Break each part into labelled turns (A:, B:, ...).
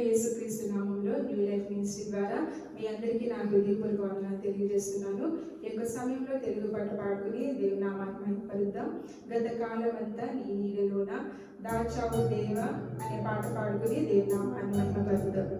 A: యేసుక్రీస్తు నామంలో new life ministry ద్వారా మీ అందరికీ నా హృదయపూర్వక వందనాలు తెలియజేస్తున్నాను. ఈ యొక్క సమయంలో తెలుగు పాట పాడుకుని దేవుని నామాన్ని మహిమపరుద్దాం. గత కాలం అంతా నీ నీడలోన దాచావు దేవా అనే పాట పాడుకుని దేవుని నామాన్ని మహిమపరుద్దాం.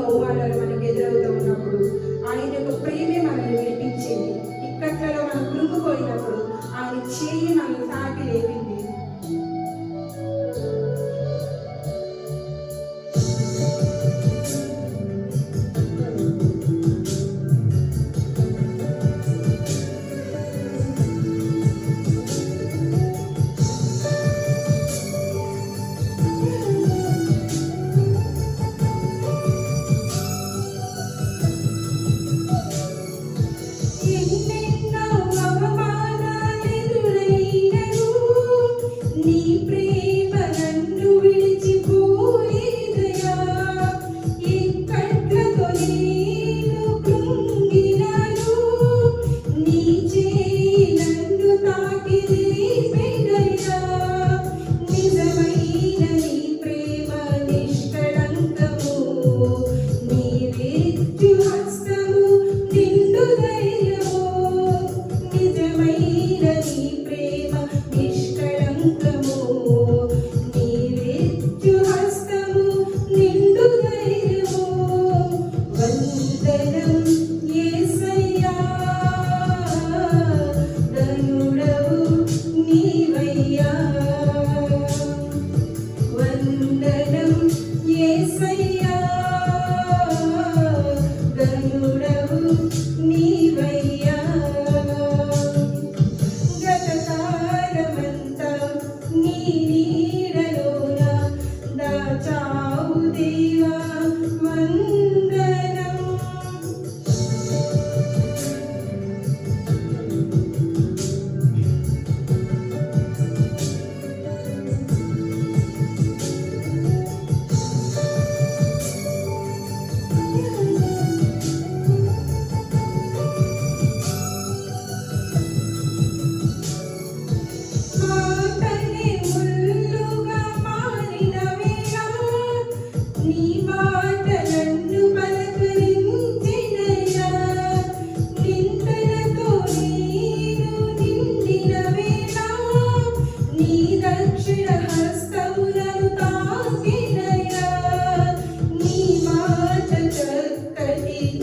A: అవమానాలు మనకు ఎదురవుతూ ఉన్నప్పుడు ఆయన యొక్క ప్రేమే మనల్ని విడిపించింది. ఇక్కట్లలో మనం కృంగిపోయినప్పుడు ఆయన చేయి మనల్ని తాకి లేపింది.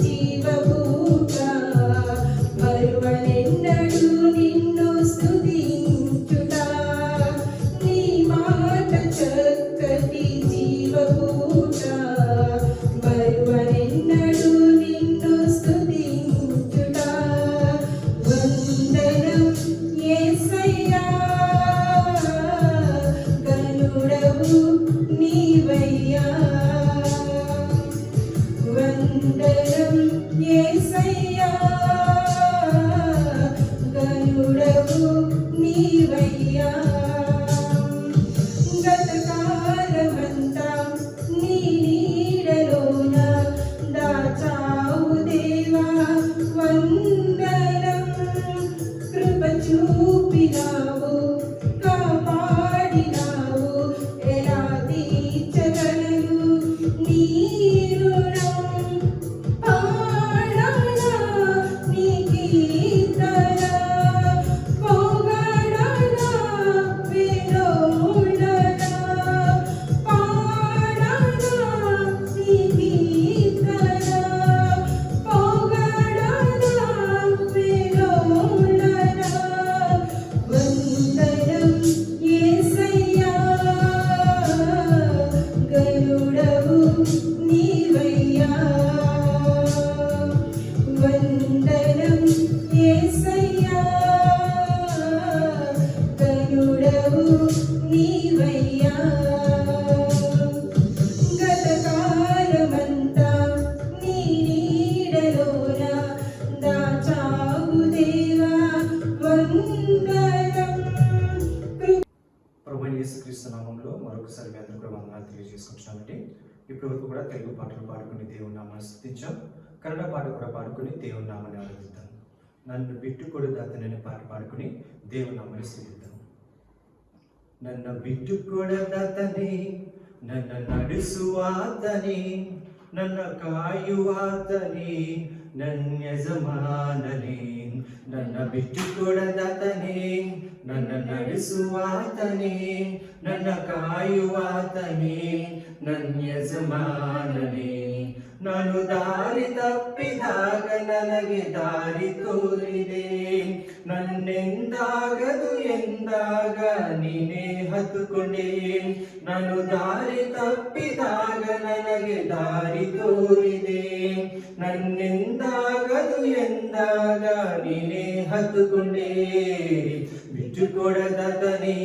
A: జీవభూత ప్రతి జీవపూట మరువనెన్నడూ నిన్ను స్తుతించుట. వందనం యేసయ్యా, గనుడవు నీవయ్యా. వందనం యేసయ్యా, గనుడవు నీవయ్యా. గతకాలమంతా నీ నీడలోన దాచావు దేవా, వందనం. కృప చూపినావు, కాపాడినావు, ఎలా తీర్చగలను నీ రుణం. పాడనా నీ కీర్తన, పొగడనా వినోదనా. పాడనా నీ కీర్తన, పొగడనా వినోదనా. వందనం యేసయ్యా, గనుడవు నీవయ్యా. వందనం యేసయ్యా, గనుడవు నీవయ్యా. గతకాలమంతా నీ నీడలోన దాచావు దేవా, వందనం.
B: ప్రభువైన యేసుక్రీస్తు నామములో మరొకసారి మీ అందరూ కూడా వందనాలు తెలియజేసుకుంటున్నామండి. ఇప్పటి వరకు కూడా తెలుగు పాటలు పాడుకుని దేవుని నామాన్ని స్తుతించాం. కన్నడ పాట కూడా పాడుకుని దేవుని నామాన్ని ఆరాధిద్దాం. నన్ను బిట్టుకొడదాతననే పాట పాడుకుని దేవుని నామాన్ని స్తుతిద్దాం. నన్ను బిట్టుకొడదాతనే, నన్ను నడుసువాతనే, నన్ను కాయువాతనే, ನನ್ನ ಯಜಮಾನನೇ. ನನ್ನ ಬಿಟ್ಟುಕೊಡದಾತನೇ, ನನ್ನ ನಡೆಸುವಾತನೇ, ನನ್ನ ಕಾಯುವಾತನೇ, ನನ್ನ ಯಜಮಾನನೇ. ನಾನು ದಾರಿ ತಪ್ಪಿದಾಗ ನನಗೆ ದಾರಿ ತೋರಿದೆ, ನನ್ನೆಂದಾಗದು ಎಂದಾಗ ನೀನೇ ಹತ್ತುಕೊಂಡೆ. ನಾನು ದಾರಿ ತಪ್ಪಿದಾಗ ನನಗೆ ದಾರಿ ತೋರಿದೆ, ನನ್ನೆಂದಾಗದು ಎಂದಾಗ ನೀನೇ ಹತ್ತುಕೊಂಡೆ. ಬಿಟ್ಟುಕೊಡದಾತನೇ,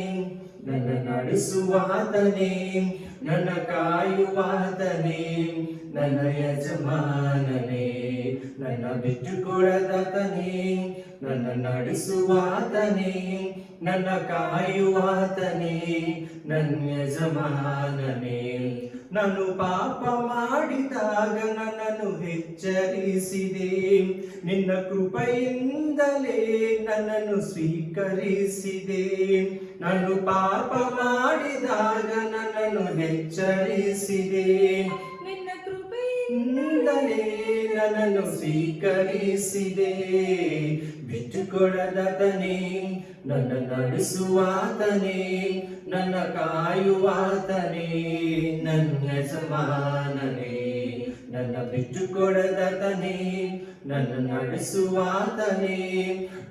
B: ನನ್ನ ನಡೆಸುವಾತನೇ, ನನ್ನ ಕಾಯುವಾತನೇ, ನನ್ನ ಯಜಮಾನನೇ. ನನ್ನ ಬಿಟ್ಟುಕೊಡದಾತನೇ, ನನ್ನ ನಡೆಸುವಾತನೇ, ನನ್ನ ಕಾಯುವಾತನೇ, ನನ್ನ ಯಜಮಾನನೇ. ನಾನು ಪಾಪ ಮಾಡಿದಾಗ ನನ್ನನ್ನು ಎಚ್ಚರಿಸಿದೆ, ನಿನ್ನ ಕೃಪೆಯಿಂದಲೇ ನನ್ನನ್ನು ಸ್ವೀಕರಿಸಿದೆ. ನಾನು ಪಾಪ ಮಾಡಿದಾಗ ನನ್ನನ್ನು ಎಚ್ಚರಿಸಿದೆ, ನಿನ್ನ ಕೃಪೆಯಿಂದಲೇ ನನ್ನನ್ನು ಸ್ವೀಕರಿಸಿದೆ. ಬಿಟ್ಟುಕೊಡದಾತನೇ, ನನ್ನ ನಡೆಸುವಾತನೇ, ನನ್ನ ಕಾಯುವಾತನೇ, ನನ್ನ ಯಜಮಾನನೇ. ನನ್ನ ಬಿಟ್ಟುಕೊಡದಾತನೇ, ನನ್ನ ನಡೆಸುವಾತನೇ,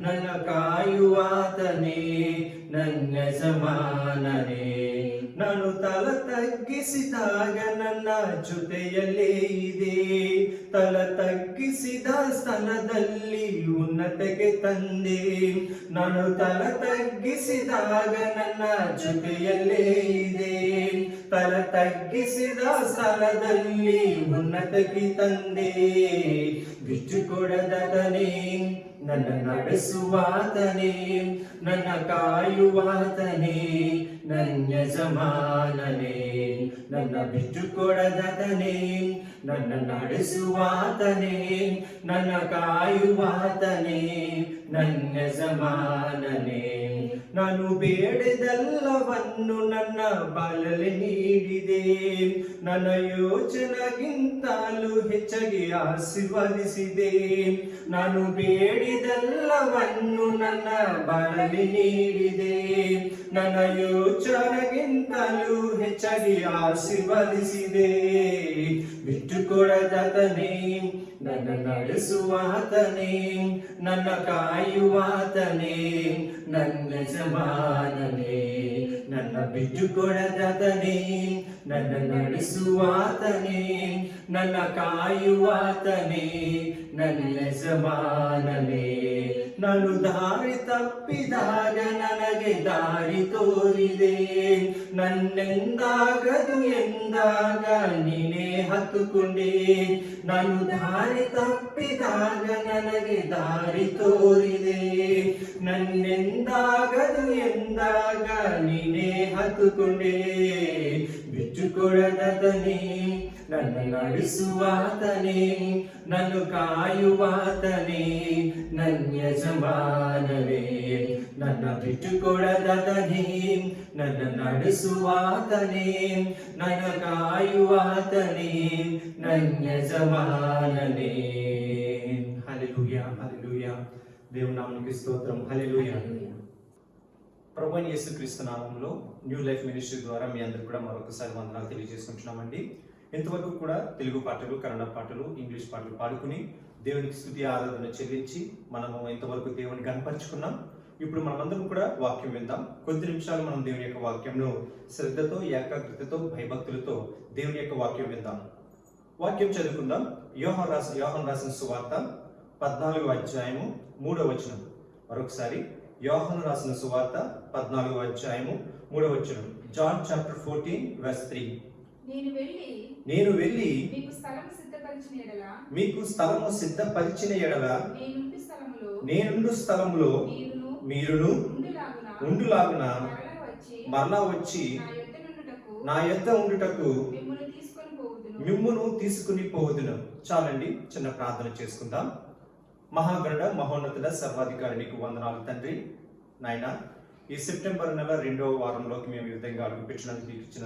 B: ನನ್ನ ಕಾಯುವಾತನೇ, ನನ್ನ ಯಜಮಾನನೇ. ನಾನು ತಲೆ ತಗ್ಗಿಸಿದಾಗ ನನ್ನ ಜೊತೆಯಲ್ಲೇ ಇದೆ, ತಲೆ ತಗ್ಗಿಸಿದ ಸ್ಥಳದಲ್ಲಿ ಉನ್ನತಿಗೆ ತಂದೆ. ನಾನು ತಲೆ ತಗ್ಗಿಸಿದಾಗ ನನ್ನ ಜೊತೆಯಲ್ಲೇ ಇದೆ, ತಲೆ ತಗ್ಗಿಸಿದ ಸ್ಥಳದಲ್ಲಿ ಉನ್ನತಿಗೆ ತಂದೆ. ಬಿಟ್ಟುಕೊಡದಾತನೇ, ನನ್ನ ನಡೆಸುವಾತನೇ, ನನ್ನ ಕಾಯುವಾತನೇ, ನನ್ನ ಯಜಮಾನನೇ. ನನ್ನ ಬಿಟ್ಟುಕೊಡದಾತನೇ, ನನ್ನ ನಡೆಸುವಾತನೇ, ನನ್ನ ಕಾಯುವಾತನೇ, ನನ್ನ ಯಜಮಾನನೇ. ನಾನು ಬೇಡದೆಲ್ಲವನ್ನು ನನ್ನ ಬಲಲಿ ನೀಡಿದೆ, ನನ್ನ ಯೋಚನೆಗಿಂತಲೂ ಹೆಚ್ಚಾಗಿ ಆಶೀರ್ವದಿಸಿದೆ. ನಾನು ಬೇಡಿದೆಲ್ಲವನ್ನು ನನ್ನ ಬಲಲಿ ನೀಡಿದೆ, ನನ್ನ ಯೋಚನೆಗಿಂತಲೂ ಹೆಚ್ಚಾಗಿ ಆಶೀರ್ವದಿಸಿದೆ. ಬಿಟ್ಟುಕೊಡದಾತನೇ, ನನ್ನ ನಡೆಸುವಾತನೇ, ನನ್ನ ಕಾಯುವಾತನೇ, ನನ್ನ ಯಜಮಾನನೇ. ನನ್ನ ಬಿಟ್ಟುಕೊಡದತನೇ, ನನ್ನ ನಡೆಸುವಾತನೇ, ನನ್ನ ಕಾಯುವಾತನೇ, ನನ್ನ ಯಜಮಾನನೇ. ನಾನು ದಾರಿ ತಪ್ಪಿದಾಗ ನನಗೆ ದಾರಿ ತೋರಿದೆ, ನನ್ನೆಂದಾಗದು ಎಂದಾಗ ನೀನೇ ಹತ್ತುಕೊಂಡೆ. ನಾನು ದಾರಿ ತಪ್ಪಿದಾಗ ನನಗೆ ದಾರಿ ತೋರಿದೆ, ನನ್ನೆಂದಾಗದು ಎಂದಾಗ ನೀನೇ ಹತ್ತುಕೊಂಡೆ. ಬಿಟ್ಟುಕೊಡದತನೇ, ನನ್ನ ನಡೆಸುವಾತನೇ, ನನ್ನ ಕಾಯುವಾತನೇ, ನನ್ನ ಯಜಮಾನನೇ. ನನ್ನ ಬಿಟ್ಟುಕೊಡದತನೇ, ನನ್ನ ನಡೆಸುವಾತನೇ, ನನ್ನ ಕಾಯುವಾತನೇ, ನನ್ನ ಯಜಮಾನನೇ. హల్లెలూయా, హల్లెలూయా. దేవుని నామమునకు స్తోత్రం. హల్లెలూయా. ప్రభువైన యేసుక్రీస్తు నామములో న్యూ లైఫ్ మినిస్ట్రీ ద్వారా మీ అందరికీ కూడా మరొకసారి వందనాలు తెలియజేసుకుంటున్నామండి. ఇంతవరకు కూడా తెలుగు పాటలు, కన్నడ పాటలు, ఇంగ్లీష్ పాటలు పాడుకుని దేవునికి స్తుతి ఆరాధన చెల్లించి మనము ఇంతవరకు దేవుని కనపరుచుకున్నాం. ఇప్పుడు మనమందరం కూడా వాక్యం విందాం. కొద్ది నిమిషాలు మనం దేవుని యొక్క వాక్యంలో శ్రద్ధతో, ఏకాగ్రతతో, భయభక్తులతో దేవుని యొక్క వాక్యం విందాం. వాక్యం చదువుకుందాం. యోహాను రాసిన సువార్త 14వ అధ్యాయము 3వ వచనం. మరొకసారి యోహాను రాసిన సువార్త 14వ అధ్యాయము 3వ వచనం. John chapter 14 verse 3. నేను వెళ్ళి మీకు స్థలము సిద్ధపరిచిన ఎడల నేనుండు స్థలములో మీరును ఉండులాగున మరలా వచ్చి నా యొద్ద ఉండుటకు మిమ్మును తీసుకుని పోవుదును. చాలండి, చిన్న ప్రార్థన చేసుకుందాం. మహాగరుడ, మహోన్నతుడ, సర్వాధికారి నీకు వందనాలు తండ్రి. నాయన, ఈ సెప్టెంబర్ నెల 2వ వారంలోకి మేము ఈ విధంగా అడుగుపెట్టినందుకు నీకు ఇచ్చిన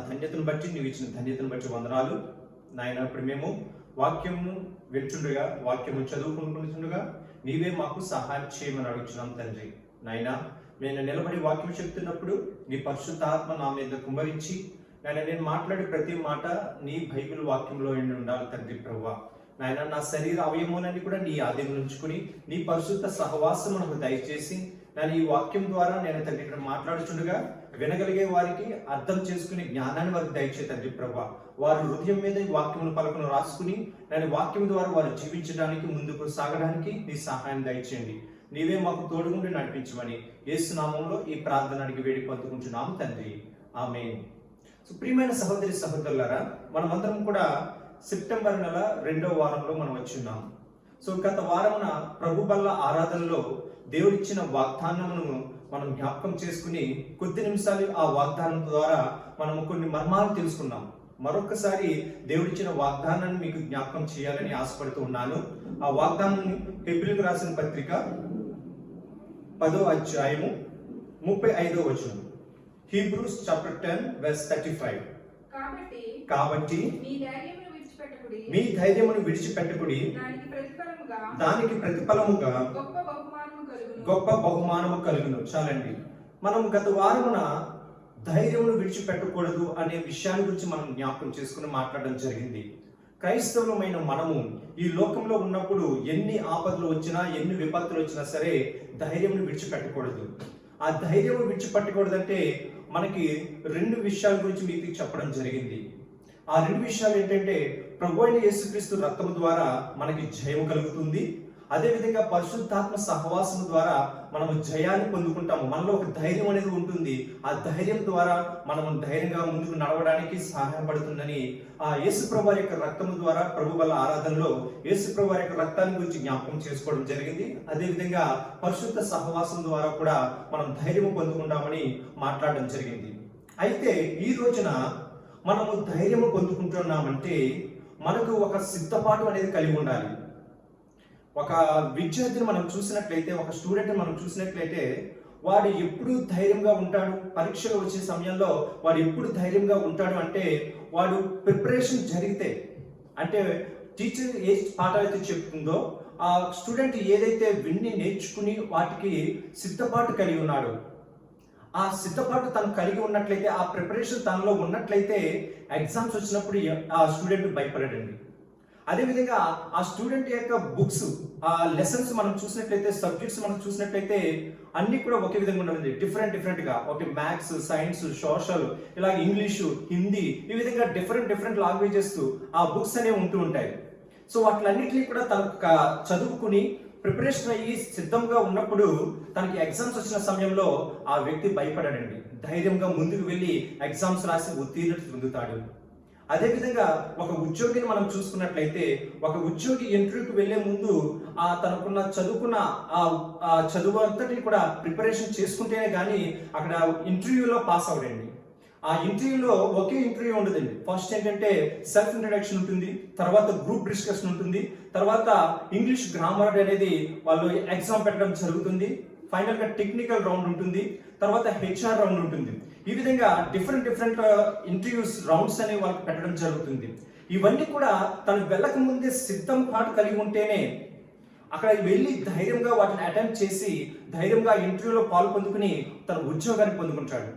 B: ధన్యతను బట్టి, నీవు ఇచ్చిన ధన్యతను బట్టి వందనాలు నాయన. ఇప్పుడు మేము వాక్యము వింటుండగా, వాక్యము చదువుకుంటుండగా నీవే మాకు సహాయం చేయమని అడుగుతున్నాం తండ్రి. నాయన, నేను నిలబడి వాక్యం చెప్తున్నప్పుడు నీ పరిశుద్ధాత్మ నా మీద కుమ్మరించి నేను మాట్లాడే ప్రతి మాట నీ బైబిల్ వాక్యంలో ఉండాలి తండ్రి ప్రభువా. నాయన, నా శరీర అవయములన్నీ కూడా నీ ఆధీనం ఉంచుకుని నీ పరిశుద్ధ సహవాసం మనకు దయచేసి నేను ఈ వాక్యం ద్వారా నేను తండ్రి ఇక్కడ మాట్లాడుతుండగా వినగలిగే వారికి అర్థం చేసుకునే జ్ఞానాన్ని వారికి దయచే తండ్రి ప్రభువా. వారి హృదయం మీద ఈ వాక్యముల పలకను రాసుకుని నేను వాక్యం ద్వారా వారు జీవించడానికి, ముందుకు సాగడానికి నీ సహాయం దయచేయండి. నీవే మాకు తోడుగుండి నడిపించమని యేసు నామములో ఈ ప్రార్థన అడిగి వేడి పొందుకుంటున్నాము తండ్రి. ఆమేన్. ప్రియమైన సహోదరి సహోదరులారా, మనమందరం కూడా సెప్టెంబర్ నెల 2వ వారంలో మనం వచ్చి ఉన్నాం. గత వారమున ప్రభు బల్ల ఆరాధనలో దేవుడిచ్చిన వాగ్దానమును మనం జ్ఞాపకం చేసుకుని కొద్ది నిమిషాలు ఆ వాగ్దానం ద్వారా మనము కొన్ని మర్మాలు తెలుసుకున్నాం. మరొకసారి దేవుడిచ్చిన వాగ్దానాన్ని మీకు జ్ఞాపకం చేయాలని ఆశపడుతూ ఉన్నాను. ఆ వాగ్దానం హెబ్రీయులకు రాసిన పత్రిక 10వ అధ్యాయము 35వ వచనం. Hebrews chapter 10 verse 35. కాబట్టి మీ ధైర్యమును విడిచిపెట్టకుడి, దానికి ప్రతిఫలముగా గొప్ప బహుమానము కలుగును. చాలండి, మనం గత వారమున ధైర్యమును విడిచిపెట్టకూడదు అనే విషయాన్ని గురించి మనం జ్ఞాపకం చేసుకుని మాట్లాడడం జరిగింది. క్రైస్తవులమైన మనము ఈ లోకంలో ఉన్నప్పుడు ఎన్ని ఆపదలు వచ్చినా, ఎన్ని విపత్తులు వచ్చినా సరే ధైర్యమును విడిచిపెట్టకూడదు. ఆ ధైర్యం విడిచిపెట్టకూడదంటే మనకి 2 విషయాల గురించి మీకు చెప్పడం జరిగింది. ఆ 2 విషయాలు ఏంటంటే, ప్రభువైన యేసుక్రీస్తు రక్తము ద్వారా మనకి జయం కలుగుతుంది. అదేవిధంగా పరిశుద్ధాత్మ సహవాసం ద్వారా మనము జయాన్ని పొందుకుంటాము. మనలో ఒక ధైర్యం అనేది ఉంటుంది. ఆ ధైర్యం ద్వారా మనము ధైర్యంగా ముందుకు నడవడానికి సహాయపడుతుందని ఆ యేసుప్రభు వారి యొక్క రక్తము ద్వారా ప్రభు వల్ల ఆరాధనలో యేసుప్రభు వారి యొక్క రక్తాన్ని గురించి జ్ఞాపకం చేసుకోవడం జరిగింది. అదేవిధంగా పరిశుద్ధ సహవాసం ద్వారా కూడా మనం ధైర్యం పొందుకుంటామని మాట్లాడడం జరిగింది. అయితే ఈ రోజున మనము ధైర్యం పొందుకుంటున్నామంటే మనకు ఒక సిద్ధపాటు అనేది కలిగి ఉండాలి. ఒక విద్యార్థిని మనం చూసినట్లయితే, ఒక స్టూడెంట్ని మనం చూసినట్లయితే వాడు ఎప్పుడు ధైర్యంగా ఉంటాడు. పరీక్షలు వచ్చే సమయంలో వాడు ఎప్పుడు ధైర్యంగా ఉంటాడు అంటే, వాడు ప్రిపరేషన్ జరిగితే, అంటే టీచర్ ఏ పాఠాలు అయితే చెప్తుందో ఆ స్టూడెంట్ ఏదైతే విన్ని నేర్చుకుని వాటికి సిద్ధపాటు కలిగి ఉన్నాడు, ఆ సిద్ధపాటు తను కలిగి ఉన్నట్లయితే, ఆ ప్రిపరేషన్ తనలో ఉన్నట్లయితే ఎగ్జామ్స్ వచ్చినప్పుడు ఆ స్టూడెంట్ భయపడడండి. అదేవిధంగా ఆ స్టూడెంట్ యొక్క బుక్స్, ఆ లెసన్స్ మనం చూసినట్లయితే, సబ్జెక్ట్స్ మనం చూసినట్లయితే అన్ని కూడా ఒకే విధంగా ఉంటుంది. డిఫరెంట్ గా మ్యాథ్స్, సైన్స్, సోషల్, ఇలా ఇంగ్లీషు, హిందీ, ఈ విధంగా డిఫరెంట్ లాంగ్వేజెస్ ఆ బుక్స్ అనేవి ఉంటూ ఉంటాయి. సో వాటిలన్నింటినీ కూడా తను చదువుకుని ప్రిపరేషన్ అయ్యి సిద్ధంగా ఉన్నప్పుడు తనకి ఎగ్జామ్స్ వచ్చిన సమయంలో ఆ వ్యక్తి భయపడాడండి. ధైర్యంగా ముందుకు వెళ్ళి ఎగ్జామ్స్ రాసి ఉత్తీర్ణత పొందుతాడు. అదేవిధంగా ఒక ఉద్యోగిని మనం చూసుకున్నట్లయితే, ఒక ఉద్యోగి ఇంటర్వ్యూకి వెళ్లే ముందు తనకున్న చదువుకున్న ఆ చదువు అంతటిని కూడా ప్రిపరేషన్ చేసుకుంటేనే కానీ అక్కడ ఇంటర్వ్యూలో పాస్ అవడండి. ఆ ఇంటర్వ్యూలో ఒకే ఇంటర్వ్యూ ఉండదండి. ఫస్ట్ ఏంటంటే సెల్ఫ్ ఇంట్రడక్షన్ ఉంటుంది, తర్వాత గ్రూప్ డిస్కషన్ ఉంటుంది, తర్వాత ఇంగ్లీష్ గ్రామర్ అనేది వాళ్ళు ఎగ్జామ్ పెట్టడం జరుగుతుంది, ఫైనల్ గా టెక్నికల్ రౌండ్ ఉంటుంది, తర్వాత హెచ్ఆర్ రౌండ్ ఉంటుంది. ఈ విధంగా డిఫరెంట్ ఇంటర్వ్యూస్ రౌండ్స్ అనేవి వాళ్ళకి పెట్టడం జరుగుతుంది. ఇవన్నీ కూడా తను వెళ్ళక ముందే సిద్ధం పాటు కలిగి ఉంటేనే అక్కడ వెళ్ళి ధైర్యంగా వాటిని అటెంప్ట్ చేసి ధైర్యంగా ఇంటర్వ్యూలో పాల్పొందుకుని తన ఉద్యోగాన్ని పొందుకుంటాడు.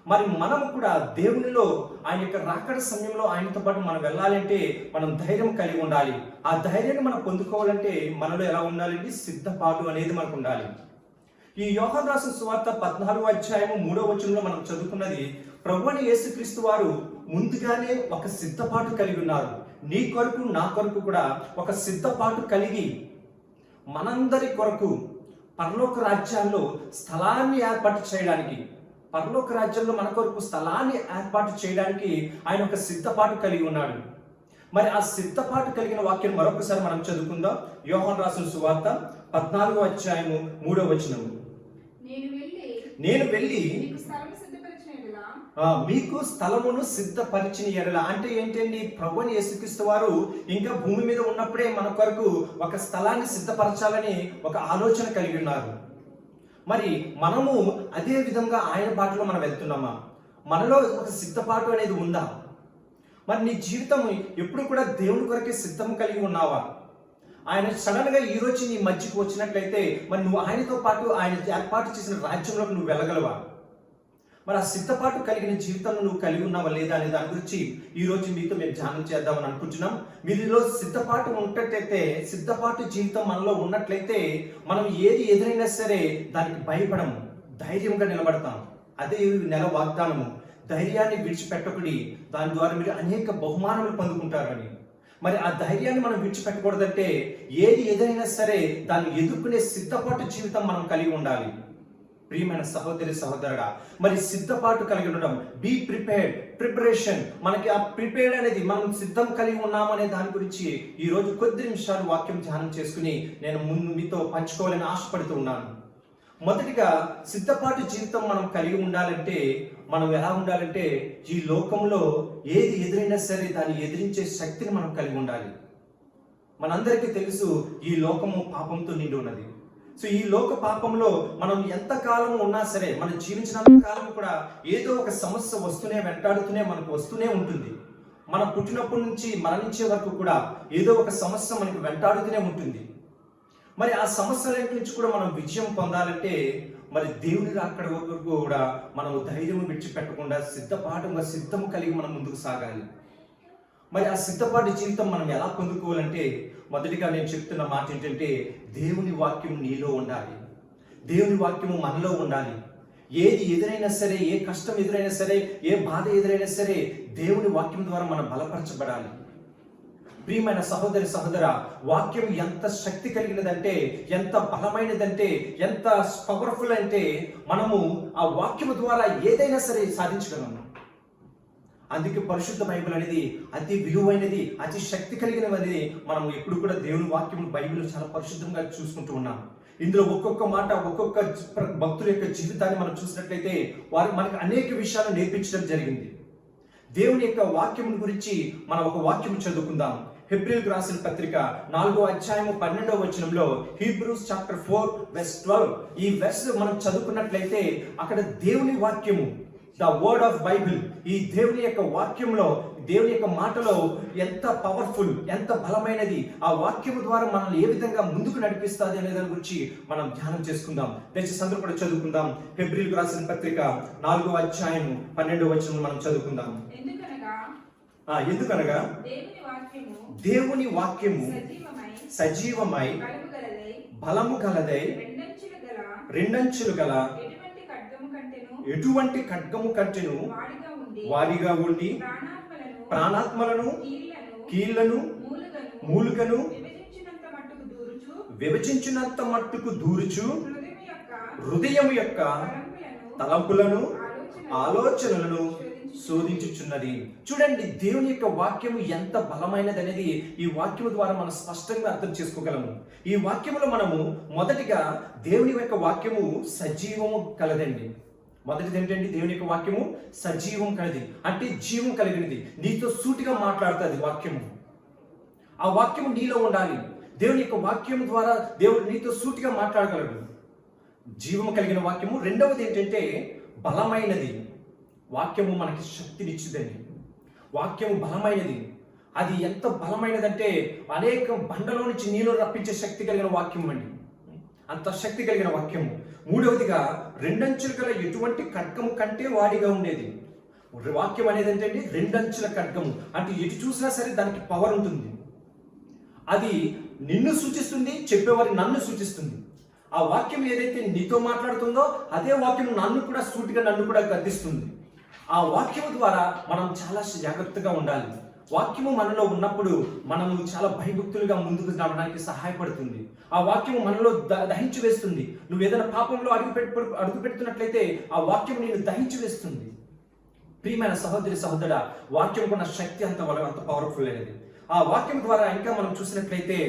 B: మరి మనం కూడా దేవునిలో ఆయన యొక్క రాకడ సమయంలో ఆయనతో పాటు మనం వెళ్ళాలంటే మనం ధైర్యం కలిగి ఉండాలి. ఆ ధైర్యాన్ని మనం పొందుకోవాలంటే మనలో ఎలా ఉండాలంటే సిద్ధపాటు అనేది మనకు ఉండాలి. ఈ యోహాను రాసిన సువార్త 14:3 మనం చదువుకున్నది, ప్రభువైన యేసుక్రీస్తు వారు ముందుగానే ఒక సిద్ధపాటు కలిగి ఉన్నారు. నీ కొరకు నా కొరకు కూడా ఒక సిద్ధపాటు కలిగి మనందరి కొరకు పరలోక రాజ్యాల్లో స్థలాన్ని ఏర్పాటు చేయడానికి, పరలోక రాజ్యంలో మన కొరకు స్థలాన్ని ఏర్పాటు చేయడానికి ఆయన ఒక సిద్ధపాటు కలిగి ఉన్నాడు. మరి ఆ సిద్ధపాటు కలిగిన వాక్యం మరొకసారి మనం చదువుకుందాం. యోహాను రాసిన సువార్త 14:3 నేను వెళ్ళి మీకు స్థలమును సిద్ధపరిచిన ఎడల. అంటే ఏంటండి, ప్రభువైన యేసుక్రీస్తు వారు ఇంకా భూమి మీద ఉన్నప్పుడే మన కొరకు ఒక స్థలాన్ని సిద్ధపరచాలని ఒక ఆలోచన కలిగి ఉన్నారు. మరి మనము అదే విధంగా ఆయన బాటలో మనం వెళ్తున్నామా? మనలో ఒక సిద్ధపాటు అనేది ఉందా? మరి నీ జీవితం ఎప్పుడు కూడా దేవుని కొరకే సిద్ధం కలిగి ఉన్నావా? ఆయన సడన్ గా ఈ రోజు నీ మధ్యకు వచ్చినట్లయితే మరి నువ్వు ఆయనతో పాటు ఆయన ఏర్పాటు చేసిన రాజ్యంలోకి నువ్వు వెళ్ళగలవా? మరి ఆ సిద్ధపాటు కలిగిన జీవితం నువ్వు కలిగి ఉన్నావా లేదా అనే దాని గురించి ఈ రోజు మీతో మేము ధ్యానం చేద్దామని అనుకుంటున్నాం. మీలో సిద్ధపాటు ఉన్నట్లయితే, సిద్ధపాటు జీవితం మనలో ఉన్నట్లయితే మనం ఏది ఎదురైనా సరే దానికి భయపడము, ధైర్యంగా నిలబడతాం. అదే నెల వాగ్దానము, ధైర్యాన్ని విడిచిపెట్టకుడి, దాని ద్వారా మీరు అనేక బహుమానాలు పొందుకుంటారని. మరి ఆ ధైర్యాన్ని మనం విడిచిపెట్టకూడదంటే ఏది ఎదురైనా సరే దాన్ని ఎదుర్కొనే సిద్ధపాటు జీవితం మనం కలిగి ఉండాలి. ప్రియమైన సహోదరి సహోదరుడా, మరి సిద్ధపాటు కలిగి ఉండడం, బీ ప్రిపేర్డ్, ప్రిపరేషన్, మనకి ఆ ప్రిపేర్డ్ అనేది మనం సిద్ధం కలిగి ఉన్నామనే దాని గురించి ఈ రోజు కొద్ది నిమిషాలు వాక్యం ధ్యానం చేసుకుని నేను ముందు మీతో పంచుకోవాలని ఆశపడుతూ ఉన్నాను. మొదటిగా సిద్ధపాటు జీవితం మనం కలిగి ఉండాలంటే మనం ఎలా ఉండాలంటే ఈ లోకంలో ఏది ఎదురైనా సరే దాన్ని ఎదిరించే శక్తిని మనం కలిగి ఉండాలి. మనందరికీ తెలుసు ఈ లోకము పాపంతో నిండి ఉన్నది. సో ఈ లోక పాపంలో మనం ఎంత కాలం ఉన్నా సరే, మనం జీవించినంత కాలం కూడా ఏదో ఒక సమస్య వెంటాడుతూనే మనకు వస్తూనే ఉంటుంది. మనం పుట్టినప్పటి నుంచి మరణించే వరకు కూడా ఏదో ఒక సమస్య మనకు వెంటాడుతూనే ఉంటుంది. మరి ఆ సమస్యల నుంచి కూడా మనం విజయం పొందాలంటే మరి దేవుని అక్కడ వరకు కూడా మనం ధైర్యం విడిచిపెట్టకుండా సిద్ధం కలిగి మనం ముందుకు సాగాలి. మరి ఆ సిద్ధపాటు జీవితం మనం ఎలా పొందుకోవాలంటే మొదటిగా నేను చెప్తున్న మాట ఏంటంటే దేవుని వాక్యం నీలో ఉండాలి, దేవుని వాక్యము మనలో ఉండాలి. ఏది ఎదురైనా సరే, ఏ కష్టం ఎదురైనా సరే, ఏ బాధ ఎదురైనా సరే దేవుని వాక్యం ద్వారా మనం బలపరచబడాలి. ప్రియమైన సహోదరి సహోదర, వాక్యం ఎంత శక్తి కలిగినదంటే, ఎంత బలమైనదంటే, ఎంత పవర్ఫుల్ అంటే మనము ఆ వాక్యము ద్వారా ఏదైనా సరే సాధించగలము. అందుకే పరిశుద్ధ బైబిల్ అనేది అతి విలువైనది, అతి శక్తి కలిగినది. మనం ఎప్పుడు కూడా దేవుని వాక్యం బైబిల్ చాలా పరిశుద్ధంగా చూసుకుంటూ ఉన్నాం. ఇందులో ఒక్కొక్క మాట, ఒక్కొక్క భక్తుల యొక్క జీవితాన్ని మనం చూసినట్లయితే వారు మనకు అనేక విషయాలు నేర్పించడం జరిగింది. దేవుని యొక్క వాక్యం గురించి మనం ఒక వాక్యం చదువుకుందాం. హెబ్రీయులకు రాసిన పత్రిక 4:12 హీబ్రూస్ చాప్టర్ 4:12 ఈ వెర్స్ మనం చదువుకున్నట్లయితే అక్కడ దేవుని వాక్యము, ద వర్డ్ ఆఫ్ బైబిల్, ఈ దేవుని యొక్క వాక్యంలో, దేవుని యొక్క మాటలో ఎంత పవర్ఫుల్, ఎంత బలమైనది, ఆ వాక్యము ద్వారా మనల్ని ఏ విధంగా ముందుకు నడిపిస్తుంది అనే దాని గురించి మనం ధ్యానం చేసుకుందాం. దయచేసి అందరూ కూడా చదువుకుందాం. హెబ్రీయులకు రాసిన పత్రిక 4:12 మనం చదువుకుందాం. ఎందుకనగా
A: దేవుని వాక్యము
B: దేవుని వాక్యము సజీవమై
A: బలము
B: బలము గలదై రెండంచులు గల ఎటువంటి ఖడ్గము కంటెను వాడిగా ఉండి ప్రాణాత్మలను కీళ్లను మూలుగను విభజించినంత మట్టుకు దూరుచు హృదయం యొక్క తలంపులను ఆలోచనలను శోధించుచున్నది. చూడండి, దేవుని యొక్క వాక్యము ఎంత బలమైనది అనేది ఈ వాక్యము ద్వారా మనం స్పష్టంగా అర్థం చేసుకోగలము. ఈ వాక్యములో మనము మొదటిగా దేవుని యొక్క వాక్యము సజీవము కలదండి. మొదటిది ఏంటంటే దేవుని యొక్క వాక్యము సజీవం కలది, అంటే జీవం కలిగినది. నీతో సూటిగా మాట్లాడుతుంది వాక్యము. ఆ వాక్యము నీలో ఉండాలి. దేవుని యొక్క వాక్యము ద్వారా దేవుడు నీతో సూటిగా మాట్లాడగలడు. జీవము కలిగిన వాక్యము. రెండవది ఏంటంటే బలమైనది. వాక్యము మనకి శక్తినిచ్చుదని. వాక్యము బలమైనది. అది ఎంత బలమైనదంటే అనేక బండలో నుంచి నీళ్ళు రప్పించే శక్తి కలిగిన వాక్యం అండి. అంత శక్తి కలిగిన వాక్యము. మూడవదిగా రెండంచులు గల ఎటువంటి ఖడ్గము కంటే వాడిగా ఉండేది. వాక్యం అనేది ఏంటంటే రెండంచుల ఖడ్గము, అంటే ఎటు చూసినా సరే దానికి పవర్ ఉంటుంది. అది నిన్ను సూచిస్తుంది, చెప్పేవారి నన్ను సూచిస్తుంది. ఆ వాక్యం ఏదైతే నీతో మాట్లాడుతుందో అదే వాక్యం నన్ను కూడా గద్దిస్తుంది. ఆ వాక్యము ద్వారా మనం చాలా జాగ్రత్తగా ఉండాలి. వాక్యము మనలో ఉన్నప్పుడు మనము చాలా భయభక్తులుగా ముందుకు నడవడానికి సహాయపడుతుంది. ఆ వాక్యము మనలో దహించి వేస్తుంది. నువ్వు ఏదైనా పాపంలో అడుగు పెడుతున్నట్లయితే ఆ వాక్యం నేను దహించి వేస్తుంది. ప్రియమైన సహోదరుడా, వాక్యం ఉన్న శక్తి అంత పవర్ఫుల్ అనేది. ఆ వాక్యం ద్వారా ఇంకా మనం చూసినట్లయితే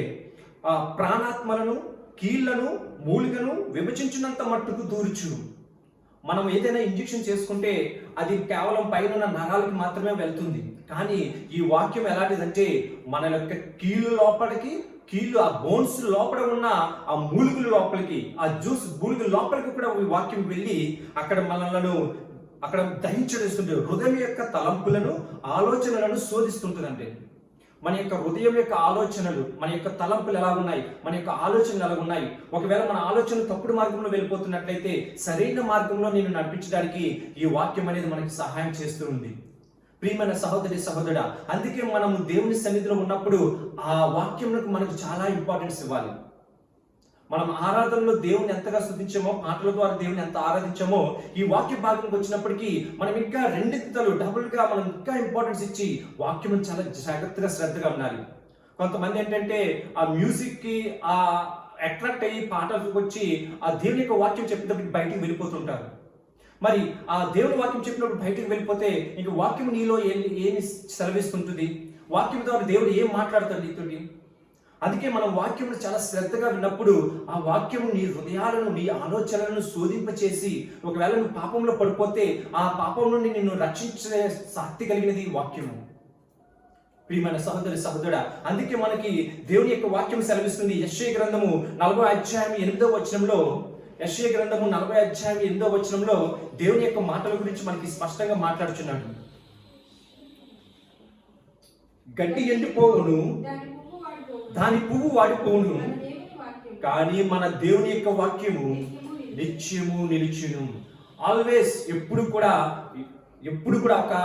B: ఆ ప్రాణాత్మలను కీళ్లను మూలిగను విభజించినంత మట్టుకు దూర్చు. మనం ఏదైనా ఇంజెక్షన్ చేసుకుంటే అది కేవలం పైన నరాలకు మాత్రమే వెళ్తుంది. కానీ ఈ వాక్యం ఎలాంటిదంటే మన యొక్క కీళ్ళు ఆ బోన్స్ లోపల ఉన్న ఆ మూలుగుల లోపలికి, ఆ జ్యూస్ మూలుగుల లోపలికి కూడా ఈ వాక్యం వెళ్ళి అక్కడ దహించేస్తుంది. హృదయం యొక్క తలంపులను ఆలోచనలను శోధిస్తుంటుందంటే మన యొక్క హృదయం యొక్క ఆలోచనలు, మన యొక్క తలంపులు ఎలా ఉన్నాయి, మన యొక్క ఆలోచనలు ఎలా ఉన్నాయి. ఒకవేళ మన ఆలోచనలు తప్పుడు మార్గంలో వెళ్ళిపోతున్నట్లయితే సరైన మార్గంలో నేను నడిపించడానికి ఈ వాక్యం అనేది మనకి సహాయం చేస్తూ ఉంది. ప్రియమైన సహోదరుడా, అందుకే మనము దేవుని సన్నిధిలో ఉన్నప్పుడు ఆ వాక్యంకు మనకు చాలా ఇంపార్టెన్స్ ఇవ్వాలి. మనం ఆరాధనలో దేవుని ఎంతగా స్తుతించామో, పాటల ద్వారా దేవుని ఎంత ఆరాధించామో, ఈ వాక్య భాగంకి వచ్చినప్పటికీ మనం ఇంకా రెండింతలు డబుల్గా మనం ఇంకా ఇంపార్టెన్స్ ఇచ్చి వాక్యం చాలా జాగ్రత్తగా శ్రద్ధగా ఉండాలి. కొంతమంది ఏంటంటే ఆ మ్యూజిక్కి ఆ అట్రాక్ట్ అయ్యి పాటలకు వచ్చి ఆ దేవుని యొక్క వాక్యం చెప్పినప్పుడు బయటికి వెళ్ళిపోతుంటారు. మరి ఆ దేవుని వాక్యం చెప్పినప్పుడు బయటికి వెళ్ళిపోతే ఇంక వాక్యం నీలో ఏమి సెలవిస్తుంటుంది? వాక్యం ద్వారా దేవుడు ఏం మాట్లాడతాడు నీతోటి? అందుకే మనం వాక్యం చాలా శ్రద్ధగా విన్నప్పుడు ఆ వాక్యము నీ హృదయాలను, నీ ఆలోచనలను శోధింపచేసి ఒకవేళ నువ్వు పాపంలో పడిపోతే ఆ పాపం నుండి నిన్ను రక్షించే శక్తి కలిగినది వాక్యము. ప్రియమైన సహోదరుడా, అందుకే మనకి దేవుని యొక్క వాక్యం సెలవిస్తుంది. యెషయా గ్రంథము 40వ అధ్యాయం 8వ వచనంలో, యెషయా గ్రంథము 40వ అధ్యాయం 8వ వచనంలో దేవుని యొక్క మాటల గురించి మనకి స్పష్టంగా మాట్లాడుచున్నాడు. గడ్డి ఎండిపోవును, దాని పువ్వు వాడిపోవును, కానీ మన దేవుని యొక్క వాక్యము నిత్యము నిలిచును. ఆల్వేస్ ఎప్పుడు కూడా ఒక